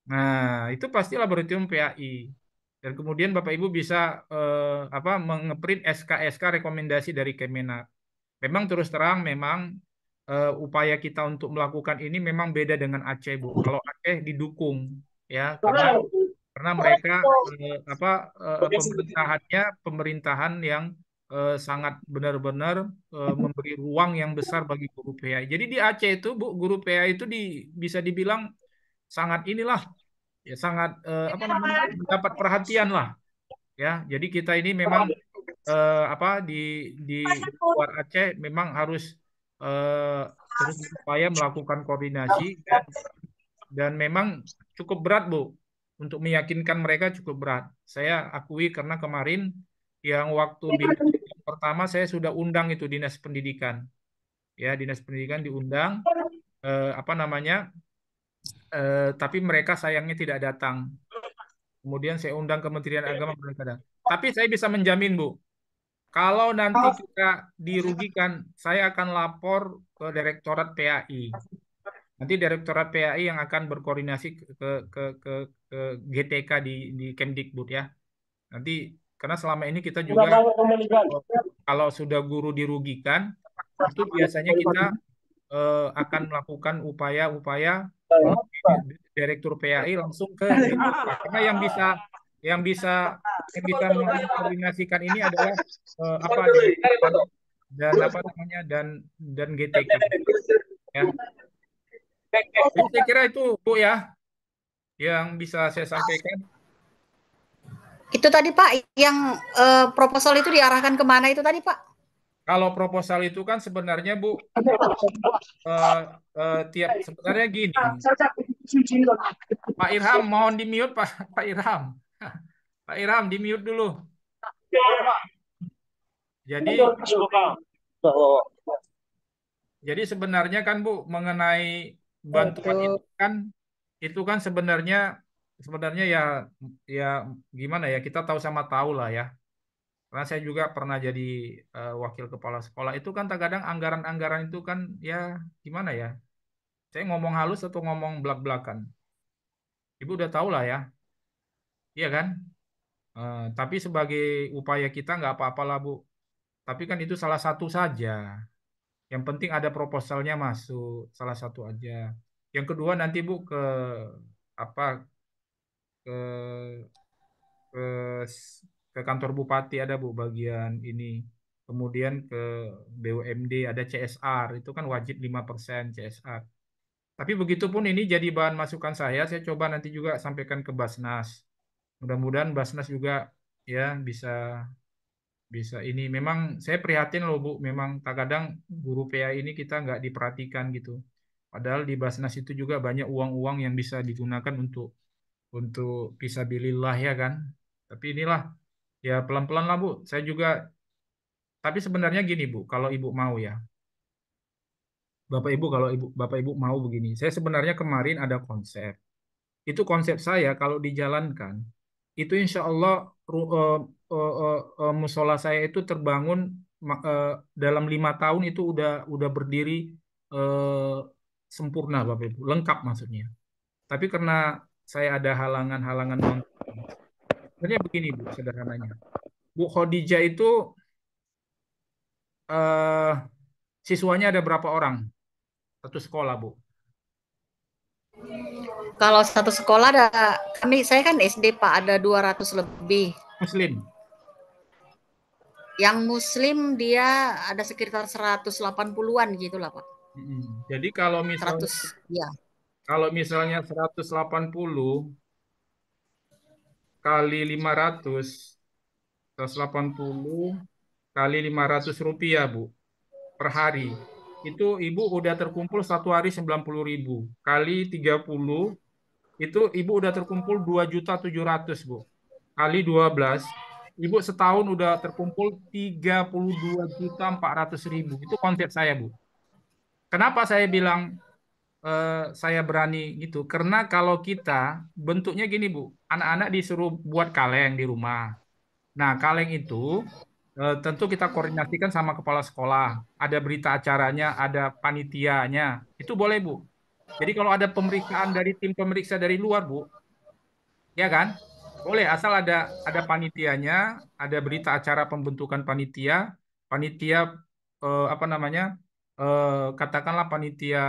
Nah, itu pasti laboratorium PAI. Dan kemudian Bapak Ibu bisa apa mengeprint SK-SK rekomendasi dari Kemenak. Memang terus terang memang upaya kita untuk melakukan ini memang beda dengan Aceh, Bu. Kalau Aceh didukung ya karena mereka apa pemerintahan yang sangat benar-benar memberi ruang yang besar bagi guru PAI. Jadi di Aceh itu Bu, guru PAI itu bisa dibilang sangat inilah ya sangat apa namanya mendapat perhatian lah ya. Jadi kita ini memang apa di luar Aceh memang harus eh, terus berupaya melakukan koordinasi dan memang cukup berat Bu untuk meyakinkan mereka cukup berat. Saya akui karena kemarin yang waktu pertama saya sudah undang itu dinas pendidikan, ya dinas pendidikan diundang apa namanya, tapi mereka sayangnya tidak datang. Kemudian saya undang Kementerian Agama mereka datang. Tapi saya bisa menjamin Bu, kalau nanti kita dirugikan, saya akan lapor ke Direktorat PAI. Nanti Direktorat PAI yang akan berkoordinasi ke GTK di Kemdikbud ya. Nanti karena selama ini kita juga kalau sudah guru dirugikan, itu biasanya kita akan melakukan upaya-upaya Direktur PAI langsung ke GTK. Karena yang bisa yang bisa mengkoordinasikan ini adalah apa dan apa namanya dan GTK ya. Jadi saya kira itu Bu ya yang bisa saya sampaikan. Itu tadi Pak yang proposal itu diarahkan kemana itu tadi Pak? Kalau proposal itu kan sebenarnya Bu tiap sebenarnya gini. Pak Irham mohon di mute Pak Irham. Pak Irham di mute dulu. Jadi sebenarnya kan Bu mengenai bantuan itu kan sebenarnya ya gimana ya, kita tahu sama tahu lah ya. Karena saya juga pernah jadi wakil kepala sekolah, itu kan terkadang anggaran-anggaran itu kan ya gimana ya. Saya ngomong halus atau ngomong belak-belakan. Ibu udah tahu lah ya. Iya kan? Tapi sebagai upaya kita nggak apa-apa lah Bu. Tapi kan itu salah satu saja. Yang penting ada proposalnya masuk, salah satu aja. Yang kedua nanti Bu apa ke ke ke kantor bupati ada Bu bagian ini. Kemudian ke BUMD ada CSR, itu kan wajib 5% CSR. Tapi begitupun ini jadi bahan masukan saya coba nanti juga sampaikan ke Basnas. Mudah-mudahan Basnas juga ya bisa bisa ini. Memang saya prihatin loh Bu, memang kadang guru PA ini kita nggak diperhatikan gitu. Padahal di Basnas itu juga banyak uang-uang yang bisa digunakan untuk fisabilillah ya kan. Tapi inilah ya pelan-pelan lah Bu. Saya juga tapi sebenarnya gini Bu, kalau Ibu mau ya. Bapak Ibu mau begini. Saya sebenarnya kemarin ada konsep. Itu konsep saya kalau dijalankan itu insya Allah musola saya itu terbangun dalam 5 tahun itu udah berdiri eh, sempurna Bapak Ibu, lengkap maksudnya. Tapi karena saya ada halangan-halangan non, sebenarnya begini Bu, sederhananya. Bu Khadijah itu eh, siswanya ada berapa orang? Satu sekolah Bu. Kalau satu sekolah saya kan SD Pak, ada 200 lebih. Muslim. Yang Muslim dia ada sekitar 180-an gitu lah Pak. Jadi kalau misalnya 100, ya. Kalau misalnya 180 kali 500, 180 kali 500 rupiah Bu per hari. Itu Ibu udah terkumpul satu hari 90.000. Kali 30 itu Ibu udah terkumpul 2.700.000 Bu. Kali 12 Ibu setahun udah terkumpul 32.400.000. Itu konsep saya Bu. Kenapa saya bilang saya berani gitu? Karena kalau kita bentuknya gini Bu, anak-anak disuruh buat kaleng di rumah. Nah, kaleng itu tentu kita koordinasikan sama kepala sekolah. Ada berita acaranya, ada panitianya. Itu boleh Bu. Jadi kalau ada pemeriksaan dari tim pemeriksa dari luar Bu, ya kan? Boleh asal ada panitianya, ada berita acara pembentukan panitia, panitia apa namanya? Katakanlah panitia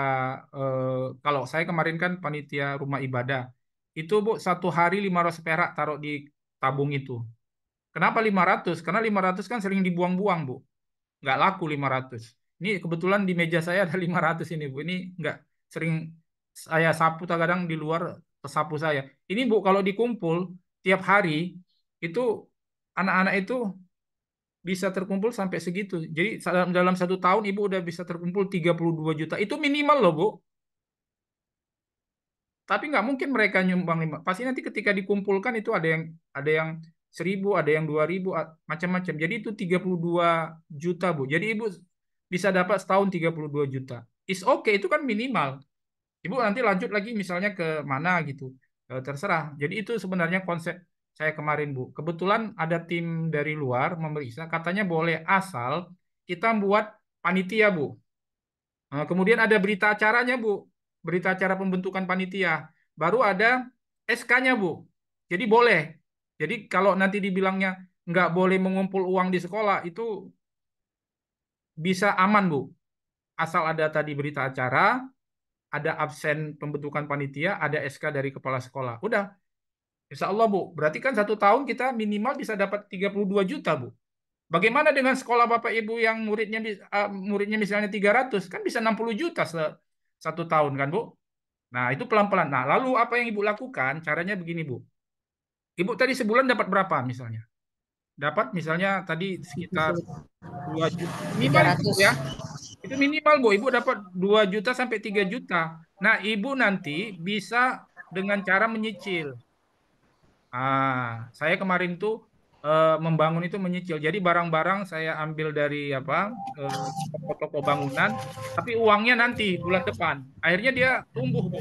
kalau saya kemarin kan panitia rumah ibadah. Itu Bu satu hari 500 perak taruh di tabung itu. Kenapa 500? Karena 500 kan sering dibuang-buang, Bu. Nggak laku 500. Ini kebetulan di meja saya ada 500 ini, Bu. Ini nggak sering saya sapu kadang di luar sapu saya. Ini Bu kalau dikumpul tiap hari itu anak-anak itu bisa terkumpul sampai segitu. Jadi dalam 1 tahun ibu udah bisa terkumpul 32 juta. Itu minimal loh, Bu. Tapi nggak mungkin mereka nyumbang 5. Pasti nanti ketika dikumpulkan itu ada yang 1.000, ada yang 2.000, macam-macam. Jadi itu 32 juta, Bu. Jadi ibu bisa dapat setahun 32 juta. Is okay, itu kan minimal. Ibu nanti lanjut lagi misalnya ke mana gitu. Terserah. Jadi itu sebenarnya konsep saya kemarin, Bu. Kebetulan ada tim dari luar memeriksa, katanya boleh asal kita buat panitia, Bu. Kemudian ada berita acaranya, Bu. Berita acara pembentukan panitia. Baru ada SK-nya, Bu. Jadi boleh. Jadi kalau nanti dibilangnya nggak boleh mengumpul uang di sekolah, itu bisa aman, Bu. Asal ada tadi berita acara, ada absen pembentukan panitia, ada SK dari kepala sekolah. Udah, insya Allah, Bu. Berarti kan 1 tahun kita minimal bisa dapat 32 juta, Bu. Bagaimana dengan sekolah Bapak Ibu yang muridnya misalnya 300, kan bisa 60 juta 1 tahun kan, Bu? Nah, itu pelan-pelan. Nah, lalu apa yang Ibu lakukan? Caranya begini, Bu. Ibu tadi sebulan dapat berapa misalnya? Dapat misalnya tadi sekitar 2 juta. Minimal itu, Bu, ya. 300. Itu minimal, Bu. Ibu dapat 2 juta sampai 3 juta. Nah, Ibu nanti bisa dengan cara menyicil. Saya kemarin tuh membangun itu menyicil. Jadi barang-barang saya ambil dari toko-toko bangunan, tapi uangnya nanti bulan depan. Akhirnya dia tumbuh, Bu.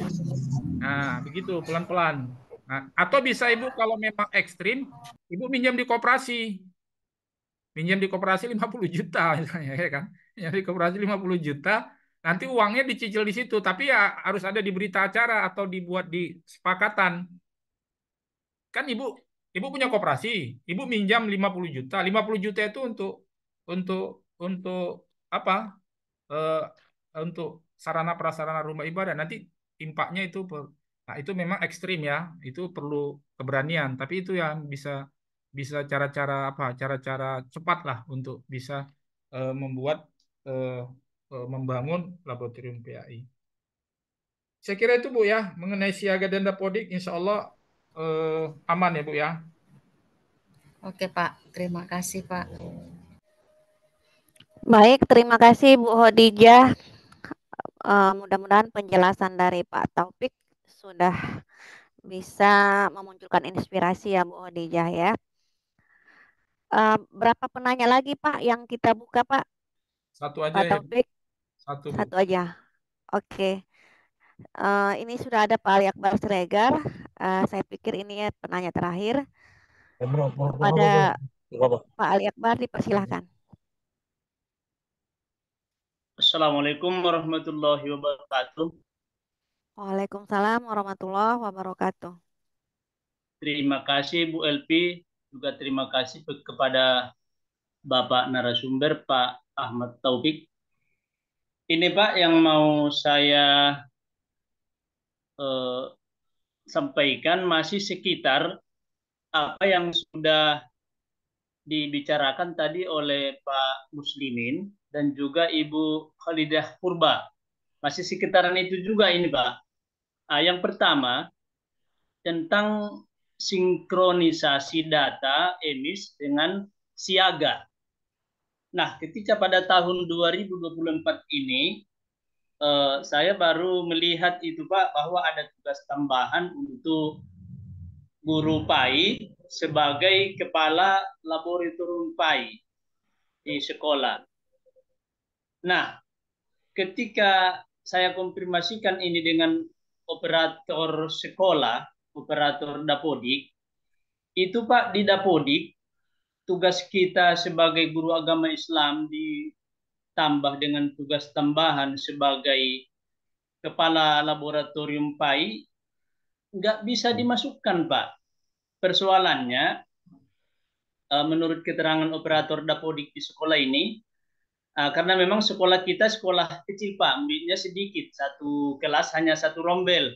Nah, begitu pelan-pelan. Nah, atau bisa Ibu kalau memang ekstrim, Ibu minjam di koperasi. Minjam di koperasi 50 juta misalnya, ya kan. Minjam di koperasi 50 juta, nanti uangnya dicicil di situ, tapi ya harus ada di berita acara atau dibuat di sepakatan. Kan ibu punya koperasi, ibu minjam 50 juta. 50 juta itu untuk untuk apa? Eh, untuk sarana prasarana rumah ibadah. Nanti impaknya itu nah itu memang ekstrim ya. Itu perlu keberanian, tapi itu yang bisa bisa cara-cara apa? Cara-cara cepat lah untuk bisa membuat eh, membangun laboratorium PAI. Saya kira itu, Bu, ya, mengenai siaga dan dapodik, insya Allah aman ya, Bu, ya. Oke, Pak. Terima kasih, Pak. Baik, terima kasih Bu Hodijah. Mudah-mudahan penjelasan dari Pak Taufik sudah bisa memunculkan inspirasi ya Bu Hodijah ya. Berapa penanya lagi Pak yang kita buka Pak? Satu aja Pak ya, Bu. Taufik? Satu, Bu. Satu aja. Oke. Ini sudah ada Pak Ali Akbar Siregar. Saya pikir ini ya penanya terakhir. Kepada Pak Ali Akbar dipersilahkan. Assalamualaikum warahmatullahi wabarakatuh. Waalaikumsalam warahmatullahi wabarakatuh. Terima kasih Bu Elvi, juga terima kasih kepada Bapak narasumber Pak Ahmad Taufik. Ini Pak yang mau saya sampaikan masih sekitar apa yang sudah dibicarakan tadi oleh Pak Muslimin dan juga Ibu Khalidah Purba. Masih sekitaran itu juga ini Pak. Yang pertama, tentang sinkronisasi data emis dengan siaga. Nah, ketika pada tahun 2024 ini, saya baru melihat itu Pak, bahwa ada tugas tambahan untuk guru PAI sebagai kepala laboratorium PAI di sekolah. Nah, ketika saya konfirmasikan ini dengan operator sekolah, operator dapodik, itu Pak di dapodik, tugas kita sebagai guru agama Islam ditambah dengan tugas tambahan sebagai kepala laboratorium PAI, nggak bisa dimasukkan Pak. Persoalannya, menurut keterangan operator dapodik di sekolah ini, karena memang sekolah kita sekolah kecil Pak, muridnya sedikit, satu kelas hanya satu rombel,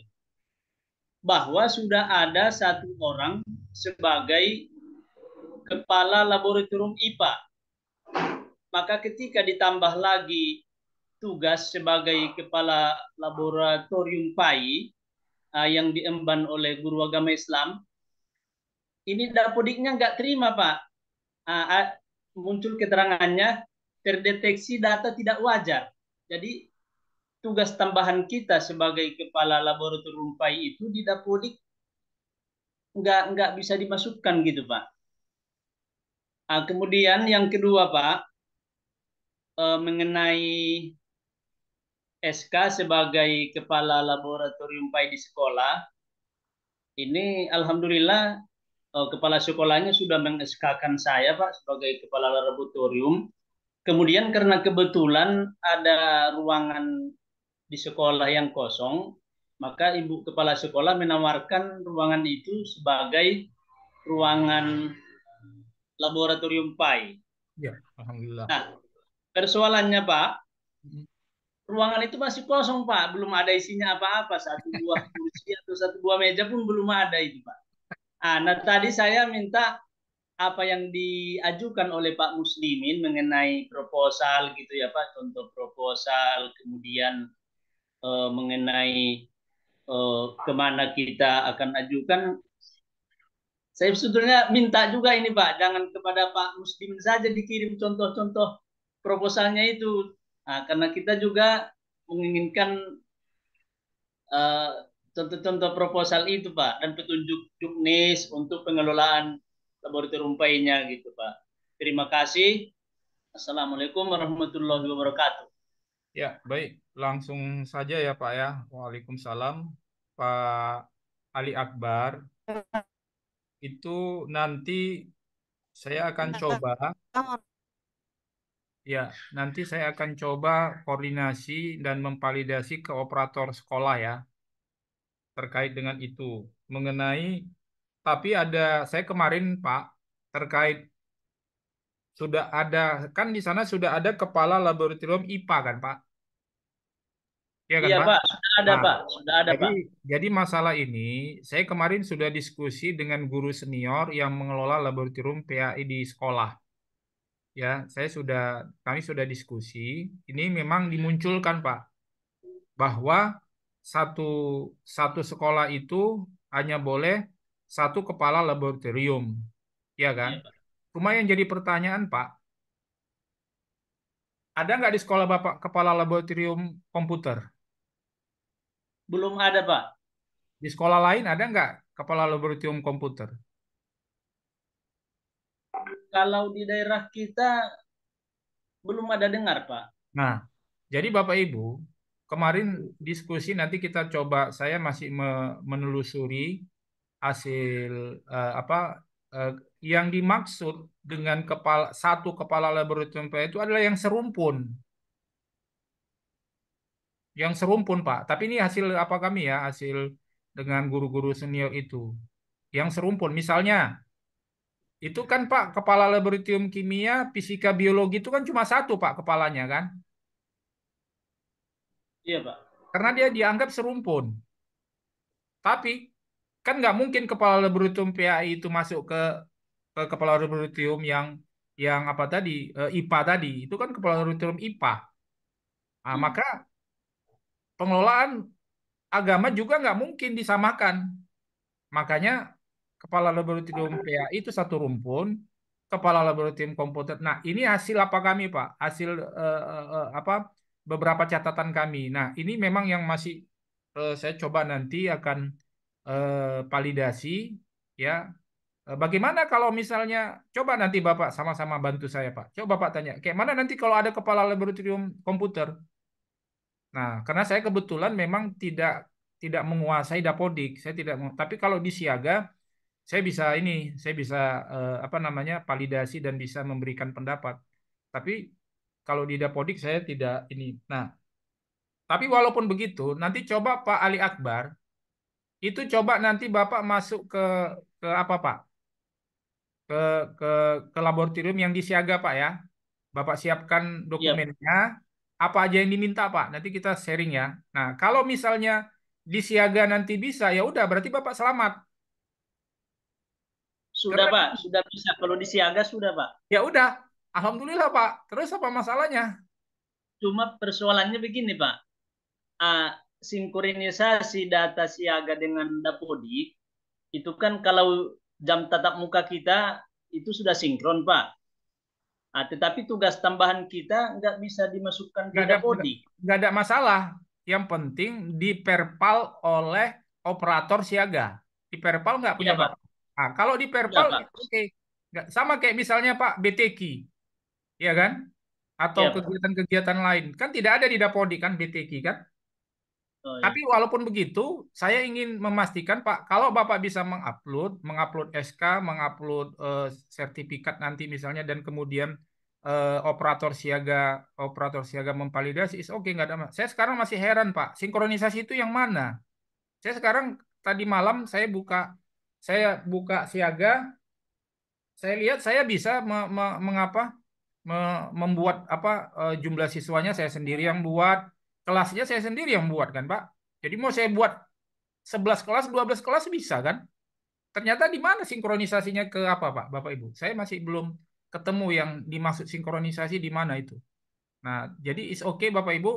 bahwa sudah ada satu orang sebagai kepala laboratorium IPA. Maka ketika ditambah lagi tugas sebagai kepala laboratorium PAI yang diemban oleh guru agama Islam, ini dapodiknya nggak terima Pak. muncul keterangannya terdeteksi data tidak wajar. Jadi tugas tambahan kita sebagai kepala laboratorium PAI itu di Dapodik nggak bisa dimasukkan gitu Pak. Kemudian yang kedua Pak, mengenai SK sebagai kepala laboratorium PAI di sekolah, ini alhamdulillah kepala sekolahnya sudah meng-SK-kan saya Pak sebagai kepala laboratorium. Kemudian karena kebetulan ada ruangan di sekolah yang kosong, maka ibu kepala sekolah menawarkan ruangan itu sebagai ruangan laboratorium PAI. Ya, alhamdulillah. Nah, persoalannya Pak, ruangan itu masih kosong Pak, belum ada isinya apa-apa, satu buah kursi atau satu buah meja pun belum ada itu Pak. Nah tadi saya minta apa yang diajukan oleh Pak Muslimin mengenai proposal gitu ya Pak, contoh proposal, kemudian mengenai kemana kita akan ajukan. Saya sebetulnya minta juga ini Pak, jangan kepada Pak Muslimin saja dikirim contoh-contoh proposalnya itu. Nah, karena kita juga menginginkan contoh-contoh proposal itu Pak, dan petunjuk juknis untuk pengelolaan laboratorium PAI-nya gitu Pak. Terima kasih. Assalamualaikum warahmatullahi wabarakatuh. Ya, baik. Langsung saja ya Pak ya. Waalaikumsalam. Pak Ali Akbar, itu nanti saya akan coba, ya, nanti saya akan coba koordinasi dan memvalidasi ke operator sekolah ya, terkait dengan itu. Mengenai, tapi saya kemarin Pak, terkait sudah ada, kan di sana sudah ada kepala laboratorium IPA kan Pak? Iya kan Iya Pak? Pak, sudah ada Nah, Pak, sudah ada jadi, Pak. jadi masalah ini, saya kemarin sudah diskusi dengan guru senior yang mengelola laboratorium PAI di sekolah. Ya, kami sudah diskusi. Ini memang dimunculkan Pak, bahwa satu satu sekolah itu hanya boleh satu kepala laboratorium, ya kan? Iya Pak. Cuma yang jadi pertanyaan Pak, ada nggak di sekolah Bapak kepala laboratorium komputer? Belum ada Pak. Di sekolah lain ada nggak kepala laboratorium komputer? Kalau di daerah kita belum ada dengar Pak. Nah, jadi Bapak Ibu, kemarin diskusi nanti kita coba, saya masih menelusuri hasil apa eh, yang dimaksud dengan satu kepala laboratorium itu adalah yang serumpun. Yang serumpun, Pak. Tapi ini hasil apa kami ya, hasil dengan guru-guru senior itu. Yang serumpun, misalnya, itu kan Pak, kepala laboratorium kimia, fisika, biologi itu kan cuma satu Pak kepalanya kan. Iya Pak. Karena dia dianggap serumpun. Tapi kan nggak mungkin kepala laboratorium PAI itu masuk ke kepala laboratorium yang apa tadi, IPA tadi. Itu kan kepala laboratorium IPA. Nah, maka pengelolaan agama juga nggak mungkin disamakan. Makanya kepala laboratorium PAI itu satu rumpun, kepala laboratorium komputer. Nah, ini hasil apa kami, Pak? Hasil apa beberapa catatan kami. Nah, ini memang yang masih saya coba nanti akan validasi ya. Bagaimana kalau misalnya coba nanti Bapak sama-sama bantu saya, Pak. Coba Bapak tanya, kayak mana nanti kalau ada kepala laboratorium komputer? Nah, karena saya kebetulan memang tidak menguasai Dapodik, saya tidak tapi kalau di Siaga saya bisa apa namanya validasi dan bisa memberikan pendapat. Tapi kalau di Dapodik saya tidak ini. Nah, tapi walaupun begitu, nanti coba Pak Ali Akbar itu coba nanti Bapak masuk ke apa Pak? Ke ke ke laboratorium yang di Siaga Pak ya. Bapak siapkan Iya. dokumennya, apa aja yang diminta Pak. Nanti kita sharing ya. Nah, kalau misalnya di Siaga nanti bisa, ya udah berarti Bapak selamat. Sudah Karena Pak, sudah bisa. Kalau di Siaga sudah Pak. ya udah, alhamdulillah Pak. Terus apa masalahnya? Cuma persoalannya begini Pak. Sinkronisasi data Siaga dengan Dapodik itu kan kalau jam tatap muka kita itu sudah sinkron Pak. Tetapi tugas tambahan kita nggak bisa dimasukkan di Nggak ada Dapodi. nggak ada masalah. Yang penting diperpal oleh operator siaga. Diperpal nggak punya Iya, Pak. Bapak. Nah, kalau Iya, diperpal Pak. oke. Nggak sama kayak misalnya Pak BTQ, ya kan? Atau Iya, Pak. kegiatan-kegiatan lain. Kan tidak ada di Dapodi kan BTQ kan? Oh, iya. Tapi walaupun begitu, saya ingin memastikan Pak, kalau Bapak bisa mengupload SK, mengupload sertifikat nanti misalnya, dan kemudian operator siaga memvalidasi, is oke, nggak ada. Saya sekarang masih heran Pak, sinkronisasi itu yang mana? Saya sekarang tadi malam saya buka siaga, saya lihat saya bisa membuat apa, jumlah siswanya saya sendiri yang buat, kelasnya saya sendiri yang buat kan Pak. Jadi mau saya buat 11 kelas, 12 kelas bisa kan? Ternyata di mana sinkronisasinya ke apa Pak, Bapak Ibu? Saya masih belum ketemu yang dimaksud sinkronisasi di mana itu. Nah, jadi is oke Bapak Ibu.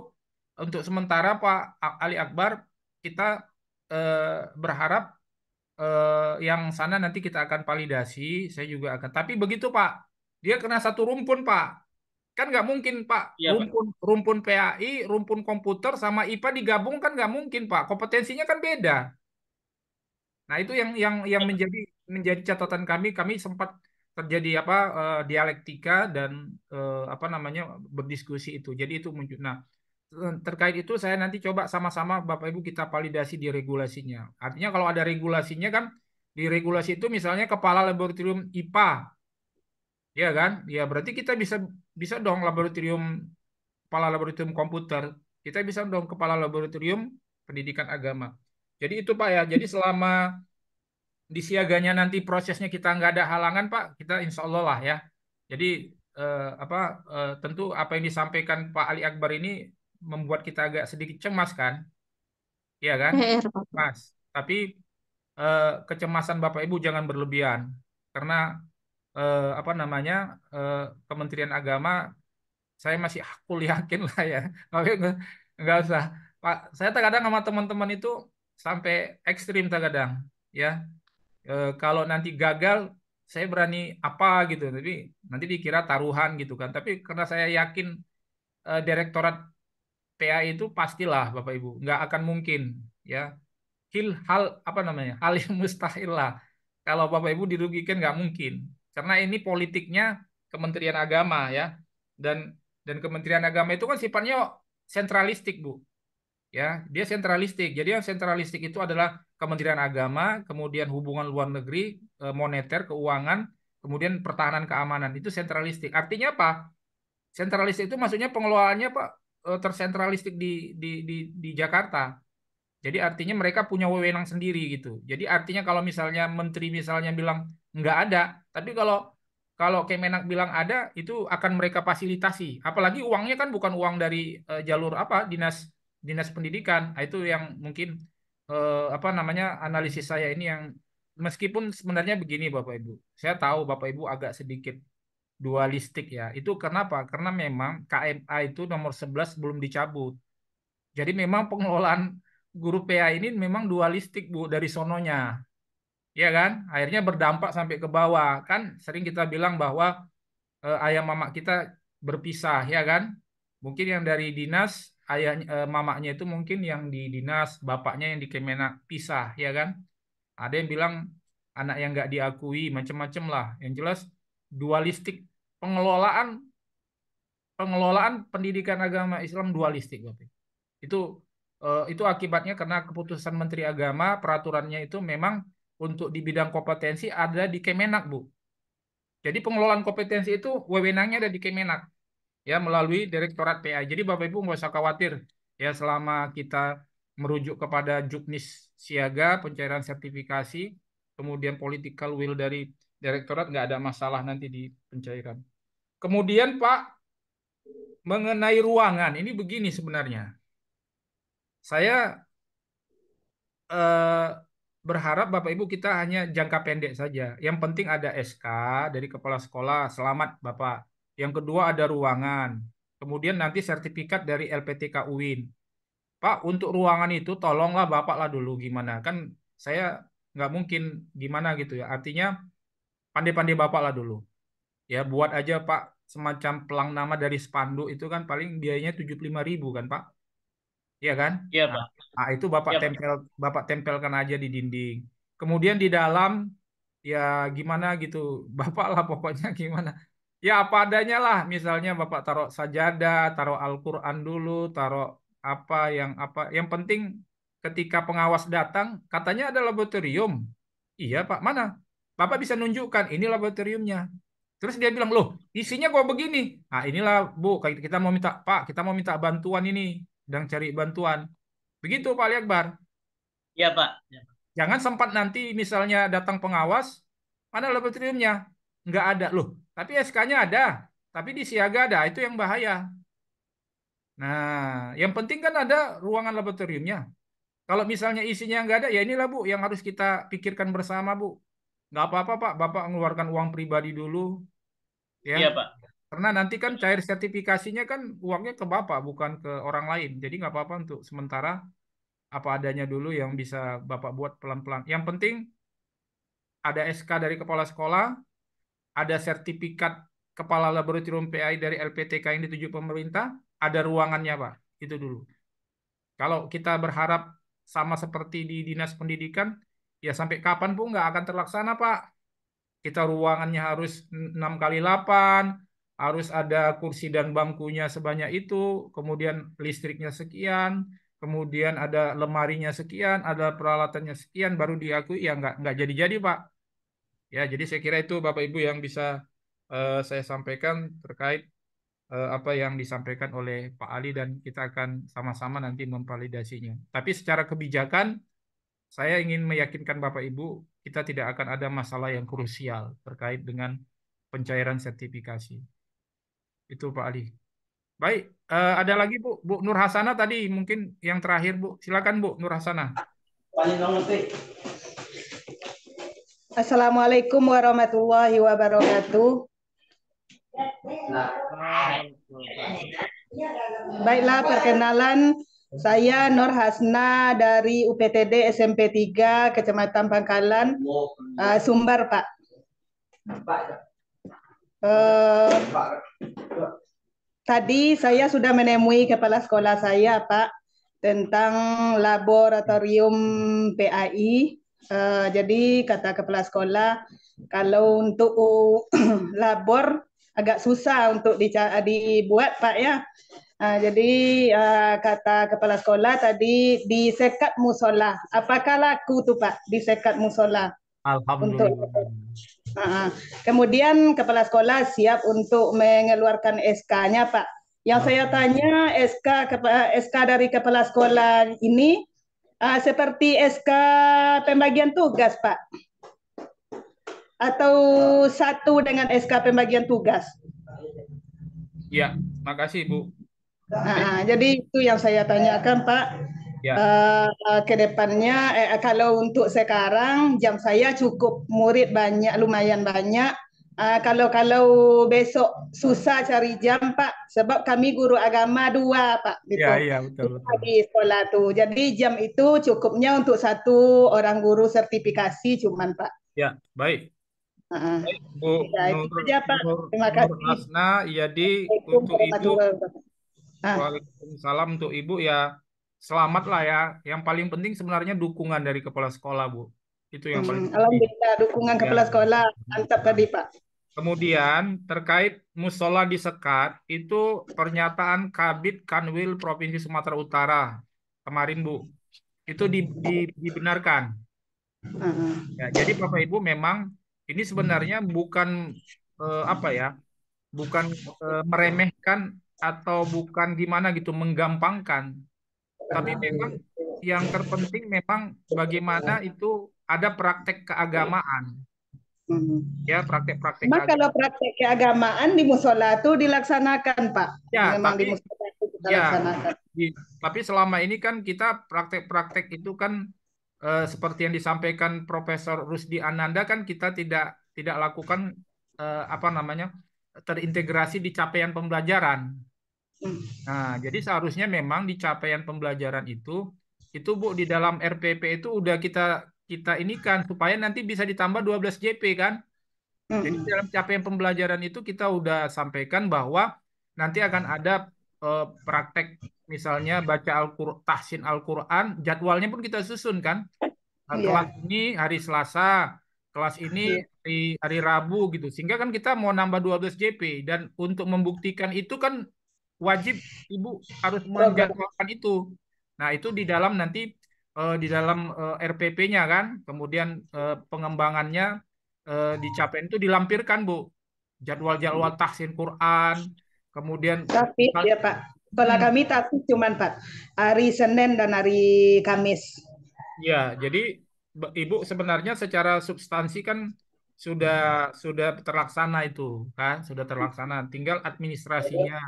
Untuk sementara Pak Ali Akbar, kita berharap yang sana nanti kita akan validasi. Saya juga akan. Tapi begitu Pak, dia kena satu rumpun Pak. Kan nggak mungkin Pak, Iya, Pak. rumpun PAI, rumpun komputer sama IPA digabung kan nggak mungkin Pak. Kompetensinya kan beda. Nah, itu yang menjadi catatan kami. Kami sempat terjadi apa, dialektika dan apa namanya, berdiskusi itu. Jadi itu muncul. Nah, terkait itu saya nanti coba sama-sama Bapak Ibu kita validasi di regulasinya. Artinya kalau ada regulasinya kan, di regulasi itu misalnya kepala laboratorium IPA, ya kan? Ya berarti kita bisa bisa dong kepala laboratorium komputer, kita bisa dong kepala laboratorium pendidikan agama. Jadi itu Pak ya. Jadi selama di siaganya nanti prosesnya kita nggak ada halangan Pak, kita insya Allah lah ya. Jadi apa, tentu apa yang disampaikan Pak Ali Akbar ini membuat kita agak sedikit cemas kan, ya kan, PR, Pak. Mas. Tapi kecemasan Bapak Ibu jangan berlebihan, karena apa namanya, eh, Kementerian Agama, saya masih aku yakin lah ya. Tapi nggak usah Pak. Saya terkadang sama teman-teman itu sampai ekstrim terkadang, ya. Kalau nanti gagal, saya berani apa gitu, tapi nanti dikira taruhan gitu kan. Tapi karena saya yakin Direktorat PA itu pastilah Bapak Ibu nggak akan mungkin, ya, hal apa namanya, hal yang mustahil lah. Kalau Bapak Ibu dirugikan nggak mungkin, karena ini politiknya Kementerian Agama ya, dan Kementerian Agama itu kan sifatnya sentralistik Bu. Ya, dia sentralistik. Jadi yang sentralistik itu adalah Kementerian Agama, kemudian hubungan luar negeri, moneter, keuangan, kemudian pertahanan keamanan. Itu sentralistik. Artinya apa? Sentralistik itu maksudnya pengelolaannya Pak, tersentralistik di Jakarta. Jadi artinya mereka punya wewenang sendiri gitu. Jadi artinya kalau misalnya menteri misalnya bilang nggak ada, tapi kalau kalau Kemenak bilang ada, itu akan mereka fasilitasi. Apalagi uangnya kan bukan uang dari jalur apa, dinas dinas pendidikan. Nah, itu yang mungkin apa namanya, analisis saya ini yang meskipun sebenarnya begini Bapak Ibu. Saya tahu Bapak Ibu agak sedikit dualistik ya. Itu kenapa? Karena memang KMA itu nomor 11 belum dicabut. Jadi memang pengelolaan guru PA ini memang dualistik Bu, dari sononya. Ya kan? Akhirnya berdampak sampai ke bawah. Kan sering kita bilang bahwa ayah mama kita berpisah, ya kan? Mungkin yang dari dinas, mamaknya itu mungkin yang di dinas, bapaknya yang di Kemenak, pisah, ya kan? Ada yang bilang anak yang nggak diakui, macam-macam lah. Yang jelas dualistik, pengelolaan pengelolaan pendidikan agama Islam dualistik, Bapak. Itu itu akibatnya karena keputusan Menteri Agama, peraturannya itu memang untuk di bidang kompetensi ada di Kemenak, Bu. Jadi pengelolaan kompetensi itu wewenangnya ada di Kemenak, ya, melalui Direktorat PA. Jadi Bapak Ibu nggak usah khawatir ya, selama kita merujuk kepada Juknis Siaga, pencairan sertifikasi, kemudian political will dari Direktorat, nggak ada masalah nanti di pencairan. Kemudian Pak, mengenai ruangan, ini begini sebenarnya. Saya eh, berharap Bapak Ibu kita hanya jangka pendek saja. Yang penting ada SK dari kepala sekolah, selamat Bapak. Yang kedua ada ruangan. Kemudian nanti sertifikat dari LPTK UIN. Pak, untuk ruangan itu tolonglah Bapak lah dulu gimana. Kan saya nggak mungkin gimana gitu ya. Artinya pandai-pandai Bapak lah dulu. Ya buat aja Pak semacam pelang nama dari spanduk itu kan paling biayanya 75.000 kan Pak? Iya kan? Iya, Nah, Pak. itu Iya, Pak. Bapak tempelkan aja di dinding. Kemudian di dalam ya gimana gitu, Bapak lah pokoknya gimana. Ya apa adanya lah, misalnya Bapak taruh sajadah, taruh Al-Qur'an dulu, taruh apa. Yang penting ketika pengawas datang, katanya ada laboratorium. Iya Pak, mana? Bapak bisa nunjukkan ini laboratoriumnya. Terus dia bilang, loh isinya kok begini? Nah inilah Bu, kita mau minta, Pak, kita mau minta bantuan ini. Sedang cari bantuan. Begitu Pak Ali Akbar. Iya, Pak. Iya, Pak. Jangan sempat nanti misalnya datang pengawas, mana laboratoriumnya? Nggak ada. Loh, tapi SK-nya ada. Tapi di siaga ada. Itu yang bahaya. Nah, yang penting kan ada ruangan laboratoriumnya. Kalau misalnya isinya nggak ada, ya inilah Bu yang harus kita pikirkan bersama Bu. Nggak apa-apa Pak, Bapak mengeluarkan uang pribadi dulu. Ya, Iya, Pak. karena nanti kan cair sertifikasinya kan uangnya ke Bapak, bukan ke orang lain. Jadi nggak apa-apa untuk sementara apa adanya dulu yang bisa Bapak buat pelan-pelan. Yang penting ada SK dari kepala sekolah, ada sertifikat kepala laboratorium PAI dari LPTK yang dituju pemerintah, ada ruangannya Pak. Itu dulu. Kalau kita berharap sama seperti di Dinas Pendidikan, ya sampai kapan pun nggak akan terlaksana Pak. Kita ruangannya harus 6 kali 8, harus ada kursi dan bangkunya sebanyak itu, kemudian listriknya sekian, kemudian ada lemarinya sekian, ada peralatannya sekian, baru diakui ya nggak jadi-jadi Pak. Ya, jadi saya kira itu Bapak Ibu yang bisa saya sampaikan terkait apa yang disampaikan oleh Pak Ali dan kita akan sama-sama nanti memvalidasinya. Tapi secara kebijakan saya ingin meyakinkan Bapak Ibu, kita tidak akan ada masalah yang krusial terkait dengan pencairan sertifikasi. Itu Pak Ali. Baik, ada lagi Bu, Bu Nur Hasana tadi mungkin yang terakhir Bu. Silakan Bu Nur Hasana. Assalamualaikum warahmatullahi wabarakatuh. Baiklah, perkenalan, saya Nur Hasna dari UPTD SMP 3 Kecamatan Pangkalan, Sumbar, Pak. Tadi saya sudah menemui kepala sekolah saya, Pak, tentang laboratorium PAI. Jadi kata kepala sekolah, kalau untuk labor agak susah untuk dibuat Pak ya. Jadi kata kepala sekolah tadi disekat musola. Apakah laku tuh Pak disekat musola? Alhamdulillah. Kemudian kepala sekolah siap untuk mengeluarkan SK-nya Pak. Yang saya tanya SK dari kepala sekolah ini seperti SK pembagian tugas, Pak? Atau satu dengan SK pembagian tugas? Ya, makasih Bu. Jadi itu yang saya tanyakan, Pak. Ya. Ke depannya, kalau untuk sekarang jam saya cukup murid banyak, lumayan banyak. Kalau besok susah cari jam Pak, sebab kami guru agama 2 Pak, gitu. Iya betul. Di sekolah tuh, jadi jam itu cukupnya untuk 1 orang guru sertifikasi cuman Pak. Ya baik. Baik Bu Itu saja Pak. Terima kasih. Hasna, jadi untuk Ibu. Waalaikumsalam untuk Ibu ya. Selamat lah ya. Yang paling penting sebenarnya dukungan dari kepala sekolah Bu. Itu yang paling penting. Alhamdulillah dukungan kepala sekolah mantap tadi Pak. Kemudian terkait musola disekat, itu pernyataan Kabid Kanwil Provinsi Sumatera Utara kemarin Bu, itu dibenarkan. Ya, jadi Bapak Ibu memang ini sebenarnya bukan bukan meremehkan atau bukan gimana gitu menggampangkan, tapi memang yang terpenting memang bagaimana itu ada praktek keagamaan. Ya, praktek-praktek. Kalau praktek keagamaan di musola itu dilaksanakan, Pak. Ya, memang di musola itu kita laksanakan. Tapi selama ini kan kita praktek-praktek itu kan seperti yang disampaikan Profesor Rusdi Ananda kan kita tidak lakukan terintegrasi di capaian pembelajaran. Nah, jadi seharusnya memang di capaian pembelajaran itu Bu di dalam RPP itu udah kita ini kan supaya nanti bisa ditambah 12 JP kan. Jadi dalam capaian pembelajaran itu kita udah sampaikan bahwa nanti akan ada praktek misalnya baca tahsin Al-Quran, jadwalnya pun kita susun kan. Kelas Iya. ini hari Selasa, kelas ini Iya. hari Rabu gitu. Sehingga kan kita mau nambah 12 JP dan untuk membuktikan itu kan wajib Ibu harus Program. menjadwalkan itu. Nah, itu di dalam nanti di dalam RPP-nya kan, kemudian pengembangannya di capaian itu dilampirkan Bu. Jadwal-jadwal tahsin Quran, kemudian Tapi ya Pak, sekolah kami tapi cuman Pak hari Senin dan hari Kamis. ya, jadi Ibu sebenarnya secara substansi kan sudah terlaksana itu kan, sudah terlaksana. Tinggal administrasinya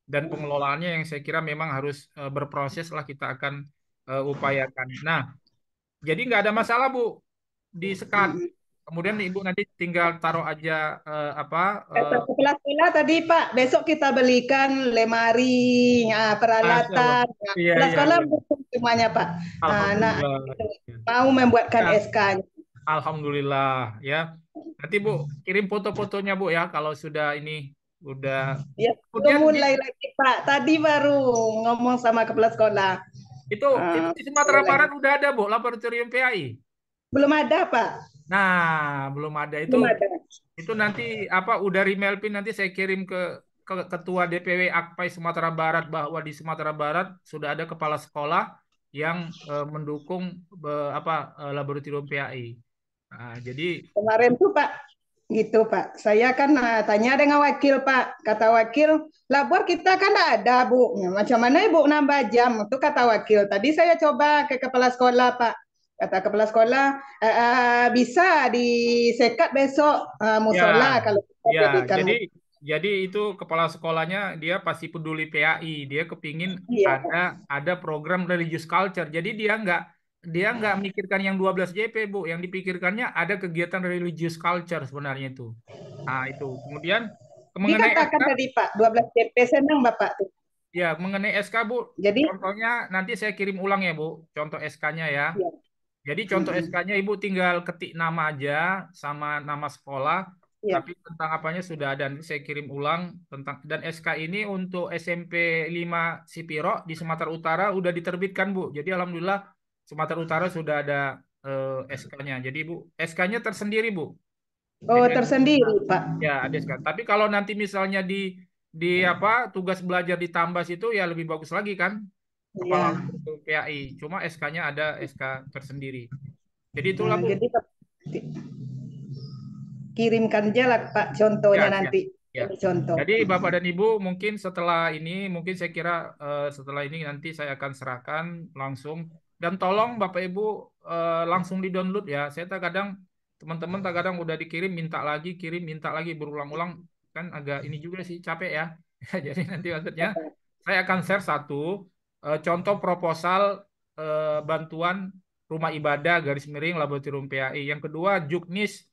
dan pengelolaannya yang saya kira memang harus berproses lah kita akan upayakan. Nah, jadi nggak ada masalah Bu di sekat. Kemudian Ibu nanti tinggal taruh aja Kata kepala sekolah tadi Pak, besok kita belikan lemari, peralatan. Iya, Kepala iya, sekolah iya. butuh semuanya Pak. Nah, Alhamdulillah. mau membuatkan Ya. SK. Alhamdulillah ya. Nanti Bu kirim foto-fotonya Bu ya kalau sudah ini udah. Ya, Kemudian belum mulai lagi Pak. Tadi baru ngomong sama kepala sekolah. itu di Sumatera Barat udah ada Bu laboratorium PAI. Belum ada Pak. Nah, belum ada itu. Belum ada. Itu nanti udah Rimelpin nanti saya kirim ke Ketua DPW Akpai Sumatera Barat bahwa di Sumatera Barat sudah ada kepala sekolah yang mendukung laboratorium PAI. Nah, jadi Kemarin tuh Pak, gitu Pak. Saya kan tanya dengan wakil Pak. Kata wakil, labor kita kan ada Bu. Macam mana Ibu nambah jam? Itu kata wakil. Tadi saya coba ke kepala sekolah Pak. Kata kepala sekolah, bisa disekat besok musola kalau kita ya, jadikan. jadi itu kepala sekolahnya dia pasti peduli PAI. Dia kepingin Iya. ada program religious culture. Jadi dia nggak mikirkan yang 12 JP Bu, yang dipikirkannya ada kegiatan religious culture sebenarnya itu. Nah, itu. Kemudian mengenai Dikatakan SK, tadi Pak, 12 CP senang Bapak tuh. ya, mengenai SK Bu, Jadi contohnya nanti saya kirim ulang ya Bu, contoh SK-nya ya. ya. Jadi contoh SK-nya Ibu tinggal ketik nama aja sama nama sekolah, Ya. tapi tentang apanya sudah ada. Nanti saya kirim ulang tentang, dan SK ini untuk SMP 5 Sipiro di Sumatera Utara udah diterbitkan Bu. Jadi alhamdulillah Sumatera Utara sudah ada SK-nya. Jadi Bu, SK-nya tersendiri Bu. Oh, Jadi tersendiri Pak. ya ada SK. Tapi kalau nanti misalnya di tugas belajar ditambah situ ya lebih bagus lagi kan? Kepala PAI. Cuma SK-nya ada SK tersendiri. Jadi itulah Bu. Jadi kirimkan aja lah Pak contohnya Ya, nanti. ya. Contoh. Jadi Bapak dan Ibu mungkin setelah ini, mungkin saya kira setelah ini nanti saya akan serahkan langsung. Dan tolong Bapak Ibu langsung di-download ya. Saya terkadang teman-teman terkadang udah dikirim minta lagi, kirim minta lagi berulang-ulang, kan agak ini juga sih capek ya. Jadi nanti maksudnya saya akan share satu contoh proposal bantuan rumah ibadah garis miring laboratorium PAI. Yang kedua Juknis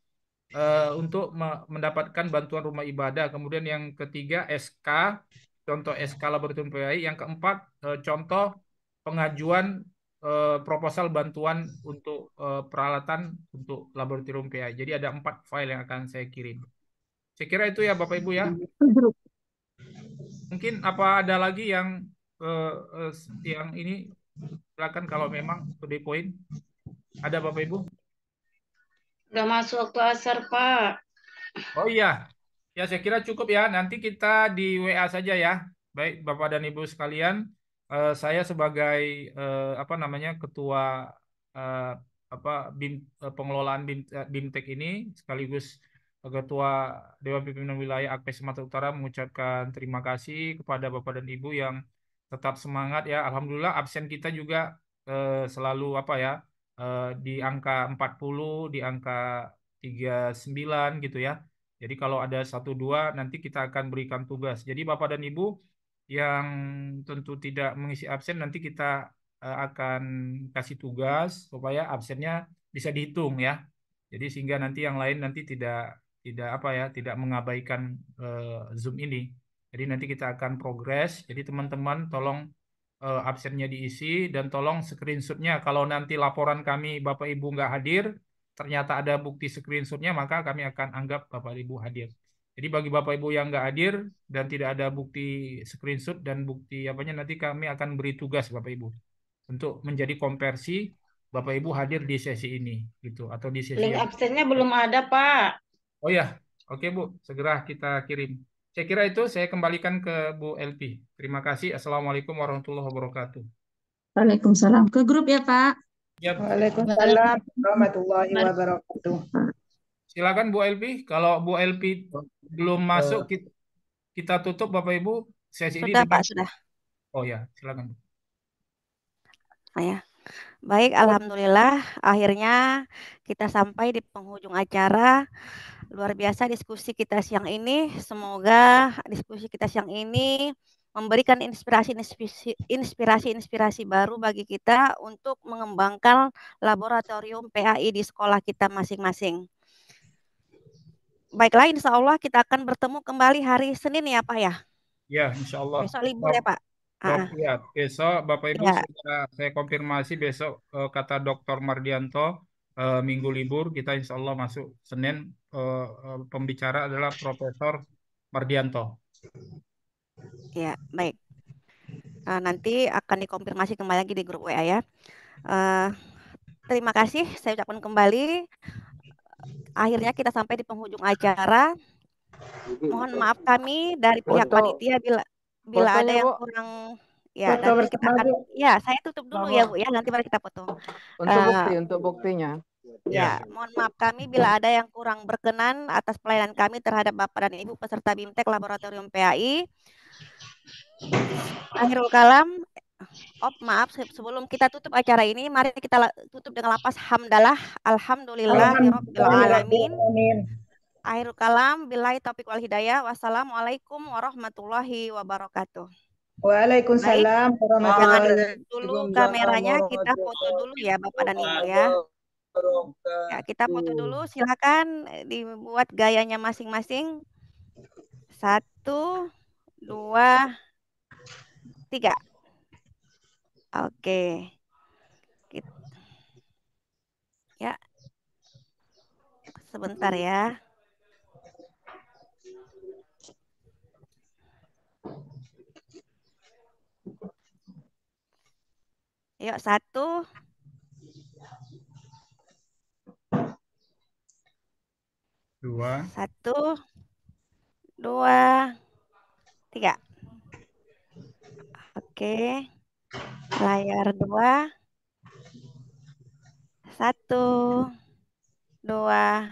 untuk mendapatkan bantuan rumah ibadah. Kemudian yang ketiga SK, contoh SK laboratorium PAI. Yang keempat contoh pengajuan proposal bantuan untuk peralatan untuk laboratorium PAI. Jadi ada 4 file yang akan saya kirim. Saya kira itu ya Bapak Ibu ya. Mungkin apa ada lagi yang ini silakan kalau memang to the point. Ada Bapak Ibu? Udah masuk waktu asar, Pak. Oh iya, ya saya kira cukup ya. Nanti kita di WA saja ya. Baik Bapak dan Ibu sekalian, saya sebagai ketua pengelolaan BIMTEK ini sekaligus ketua Dewan Pimpinan Wilayah Akpes Sumatera Utara mengucapkan terima kasih kepada Bapak dan Ibu yang tetap semangat ya. Alhamdulillah absen kita juga selalu di angka 40, di angka 39 gitu ya. Jadi kalau ada 1-2 nanti kita akan berikan tugas. Jadi Bapak dan Ibu yang tentu tidak mengisi absen nanti kita akan kasih tugas supaya absennya bisa dihitung ya. Jadi sehingga nanti yang lain nanti tidak mengabaikan Zoom ini. Jadi nanti kita akan progres. Jadi teman-teman tolong absennya diisi dan tolong screenshotnya kalau nanti laporan kami Bapak Ibu nggak hadir, ternyata ada bukti screenshotnya, maka kami akan anggap Bapak Ibu hadir. Jadi bagi Bapak Ibu yang nggak hadir dan tidak ada bukti screenshot dan bukti apanya, nanti kami akan beri tugas Bapak Ibu untuk menjadi konversi Bapak Ibu hadir di sesi ini gitu, atau di sesi Link yang absennya belum ada, Pak. oh ya, oke Bu, segera kita kirim. Saya kira itu, saya kembalikan ke Bu LP. Terima kasih. Assalamualaikum warahmatullahi wabarakatuh. Waalaikumsalam. Ke grup ya, Pak. Ya, Waalaikumsalam warahmatullahi wabarakatuh. silakan Bu LP. Kalau Bu LP belum masuk, kita tutup Bapak Ibu sesi ini Sudah dengan Pak, sudah. oh ya, silakan. Ya. Baik, alhamdulillah akhirnya kita sampai di penghujung acara. Luar biasa diskusi kita siang ini. Semoga diskusi kita siang ini memberikan inspirasi baru bagi kita untuk mengembangkan laboratorium PAI di sekolah kita masing-masing. Baiklah, insya Allah kita akan bertemu kembali hari Senin ya Pak ya. Ya, insya Allah. Besok libur ya Pak. Ya, besok Bapak Ibu Ya. sudah saya konfirmasi besok kata Dr. Mardianto minggu libur, kita insya Allah masuk Senin, pembicara adalah Profesor Mardianto. Ya, baik. Nanti akan dikonfirmasi kembali lagi di grup WA ya. Terima kasih, saya ucapkan kembali. Akhirnya kita sampai di penghujung acara. Mohon maaf kami dari pihak panitia bila ada yang kurang. Ya, Foto nanti kita akan. Ya, saya tutup dulu ya Bu ya. Nanti baru kita foto. Untuk buktinya. Ya, mohon maaf kami bila ada yang kurang berkenan atas pelayanan kami terhadap Bapak dan Ibu peserta BIMTEK Laboratorium PAI. Akhirul kalam. Maaf, sebelum kita tutup acara ini, mari kita tutup dengan lapas hamdalah. Alhamdulillahirabbil alamin. Akhirul kalam, billahi taufiq wal hidayah. Wassalamualaikum warahmatullahi wabarakatuh. Waalaikumsalam warahmatullahi wabarakatuh. Dulu kameranya, kita foto dulu ya Bapak dan Ibu ya. Ya, kita foto dulu, silakan dibuat gayanya masing-masing. 1, 2, 3. Oke. Ya. Sebentar ya. Yuk, 1, 2, 1, 2, 3. Oke. Layar 2. 1, 2.